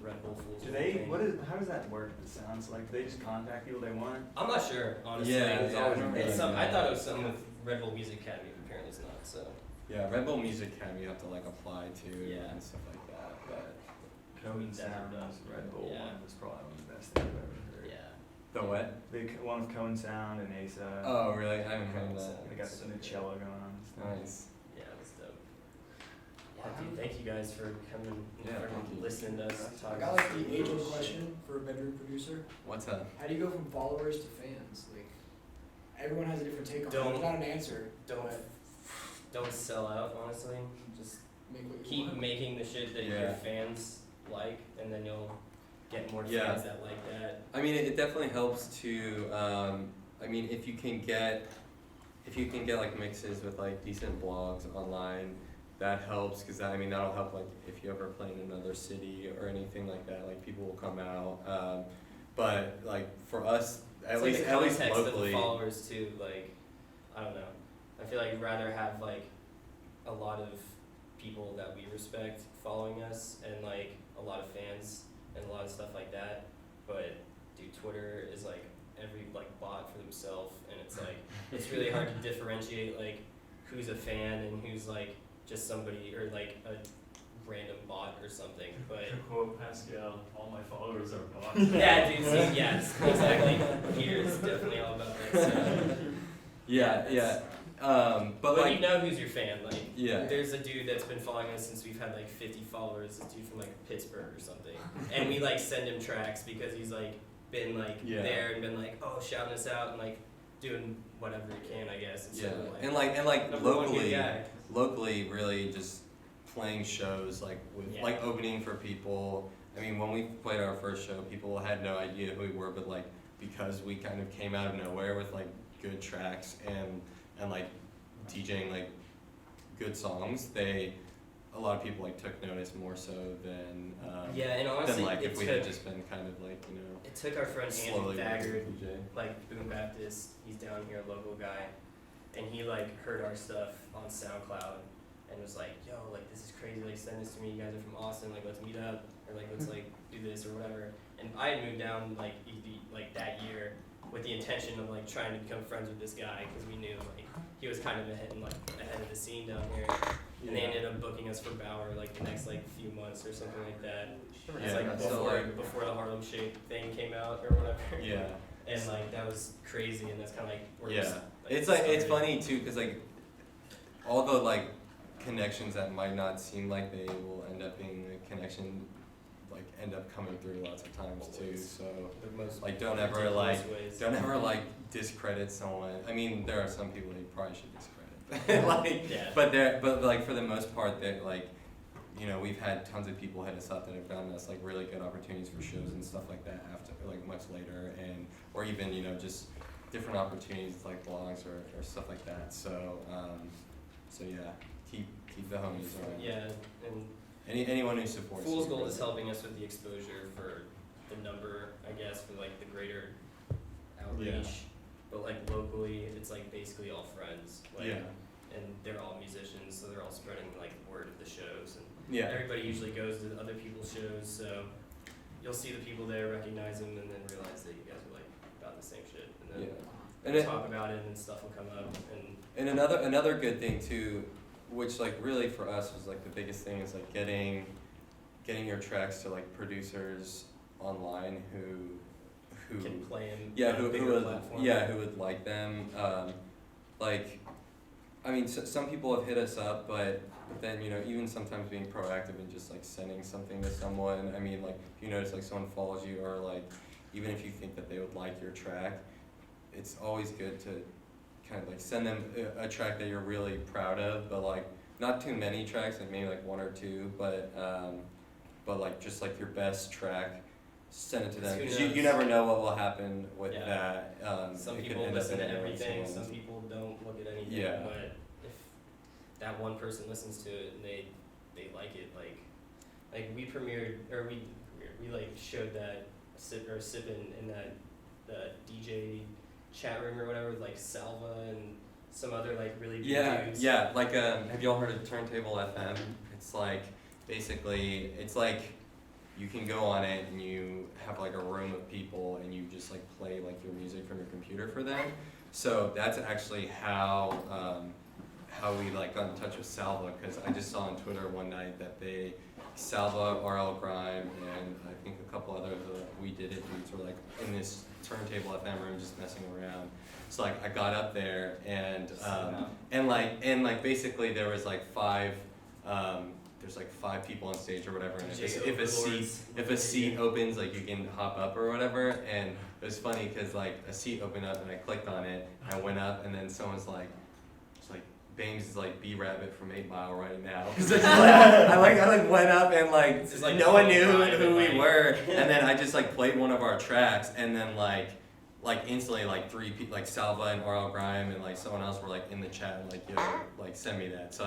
Red Bull fools. Do they? How does that work? It sounds like they just contact people they want. I'm not sure, honestly. Yeah, It's yeah, always- I don't it's really some, I know. thought it was something with Red Bull Music Academy, but apparently it's not. So Yeah, Red Bull Music Academy you have to like apply to Yeah. and stuff like that. But Cohen Never Sound done. Red Bull Yeah. one was probably one of the best things I've ever heard. yeah. the what? One with Cohen Sound and Asa. Oh, really? I haven't heard that. They got the new cello going on and stuff. Nice. Yeah, it was dope. Yeah, dude, thank you guys for coming Yeah, for thank you. listening to us talk. I got like the age-old question for a bedroom producer. What's up? How do you go from followers to fans? Like, everyone has a different take on it. Don't- There's not an answer. Don't but don't sell out, honestly. Just make what you keep want. making the shit that your Yeah. fans like, and then you'll get more Yeah. fans that like that. I mean, it definitely helps to. I mean, if you can get like mixes with like decent blogs online, that helps because I mean that'll help like if you ever play in another city or anything like that. Like people will come out. But like for us, at It's least like at the least context locally. of the followers too. Like, I don't know. I feel like I'd rather have like a lot of people that we respect following us and like a lot of fans and a lot of stuff like that. But dude, Twitter is like every like bot for themselves, and it's like it's really hard to differentiate like who's a fan and who's like just somebody or like a random bot or something. But To quote Pascal, all my followers are bots. yeah, dude, see, yes, exactly. Peter's definitely all about that stuff. Yeah, yeah. But But like you know who's your fan, like yeah. there's a dude that's been following us since we've had like 50 followers, this dude from like Pittsburgh or something. And we like send him tracks because he's like been like Yeah. there and been like, oh, shouting us out and like doing whatever he can, I guess. Yeah, Instead of, and like number one locally, good guy. locally really just playing shows like with Yeah. like opening for people. I mean, when we played our first show, people had no idea who we were, but like because we kind of came out of nowhere with like good tracks and like DJing like good songs, a lot of people like took notice more so than Yeah, and honestly, than like it if we took, had just been kind of like it took our friend slowly Andy Thagard, DJ. like Boom Baptist, he's down here, a local guy, and he like heard our stuff on SoundCloud and was like, yo, like this is crazy, like send this to me, you guys are from Austin, like let's meet up, or like let's like do this or whatever. And I had moved down like like that year with the intention of like trying to become friends with this guy because we knew like he was kind of ahead of the scene down here. And they ended up booking us for Bauer like the next like few months or something like that. It's Yeah, like so, before the Harlem Shake thing came out or whatever. Yeah. And like that was crazy, and that's kind of like where Yeah, it's it's funny too, cause like all the like connections that might not seem like they will end up being a connection, like end up coming through lots of times too. So the most like don't ever ridiculous like ways. don't ever like discredit someone. I mean, there are some people that you probably should discredit, like Yeah. but like for the most part, that like you know we've had tons of people hit us up that have gotten us like really good opportunities for shows and stuff like that after like much later, and or even you know just different opportunities like blogs or stuff like that. So so yeah, keep the homies around. Yeah, and Anyone who supports. Fool's you, Gold is really. helping us with the exposure for the number, I guess, for like the greater outreach. But like locally, it's like basically all friends. Like, Yeah. And they're all musicians, so they're all spreading like word of the shows. And Yeah. everybody usually goes to other people's shows, so you'll see the people there, recognize them, and then realize that you guys are like about the same shit. And then Yeah. And it, talk about it, and stuff will come up. and another good thing too, which like really for us was like the biggest thing is like getting your tracks to like producers online who Can play in yeah, on a who bigger would platform. who would like them. Like, I mean, some people have hit us up, but then even sometimes being proactive and just like sending something to someone. I mean, like if you notice like someone follows you, or like even if you think that they would like your track, it's always good to kind of like send them a track that you're really proud of, but like not too many tracks, like maybe like one or two, but like just like your best track. Send it to them, Who because knows? you never know what will happen with Yeah. that. Some it could people end up listen in to anyone's everything, hands. some people don't look at anything, Yeah. but if that one person listens to it and they like it, like we like showed that sippin' in that the DJ chat room or whatever with like Salva and some other like really big dudes. Yeah, like have y'all heard of Turntable FM? It's like basically it's like you can go on it and you have like a room of people and you just like play like your music from your computer for them. So that's actually how we like got in touch with Salva, because I just saw on Twitter one night that Salva, RL Grime, and I think a couple others We Did It dudes were like in this Turntable FM room just messing around. So like I got up there and like basically there was like there's like 5 people on stage or whatever, and if a seat opens, like you can hop up or whatever. And it was funny because like a seat opened up and I clicked on it, and I went up, and then someone's like, Bames is like B-Rabbit from 8 Mile right now. Cause I went up and like no one knew who we were, and then I just like played one of our tracks, and then like instantly like 3 people, like Salva and RL Grime and like someone else were like in the chat and like, yo, like send me that. So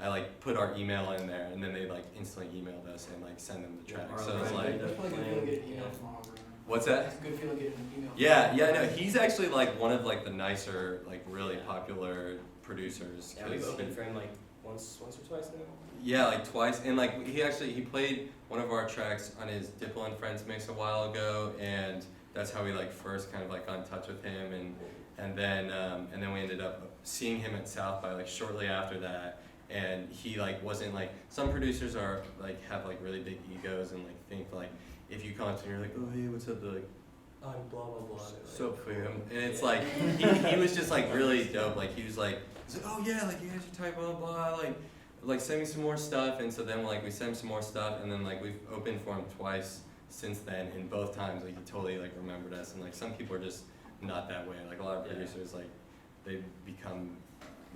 I put our email in there, and then they like instantly emailed us and like send them the track. So it's like, That's probably a good feeling getting an email from Auburn. what's that? It's a good feeling getting an email. Yeah, no, he's actually like one of like the nicer, like really popular producers. Yeah, we've 'cause opened for him like once or twice now. Yeah, like twice, and like he played one of our tracks on his Diplo and Friends mix a while ago, and that's how we like first kind of like got in touch with him, and then we ended up seeing him at South by like shortly after that, and he like wasn't like, some producers are like have like really big egos and like think like if you come up to him you're like, oh hey, what's up, they're like, I'm blah blah blah. so for him, and it's like he was just like really dope. Like he was like, oh yeah, like you guys are type blah blah, like send me some more stuff. And so then like we sent him some more stuff, and then like we've opened for him twice since then, and both times like he totally like remembered us. And like some people are just not that way. Like a lot of producers like they become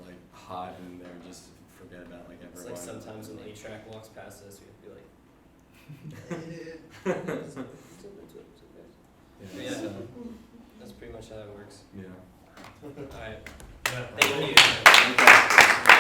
like hot and they're just forget about like It's everyone. like sometimes when A-Track walks past us, we have to be like. Yeah, Yeah. so, That's pretty much how that works. yeah. Alright. Yeah. Thank you.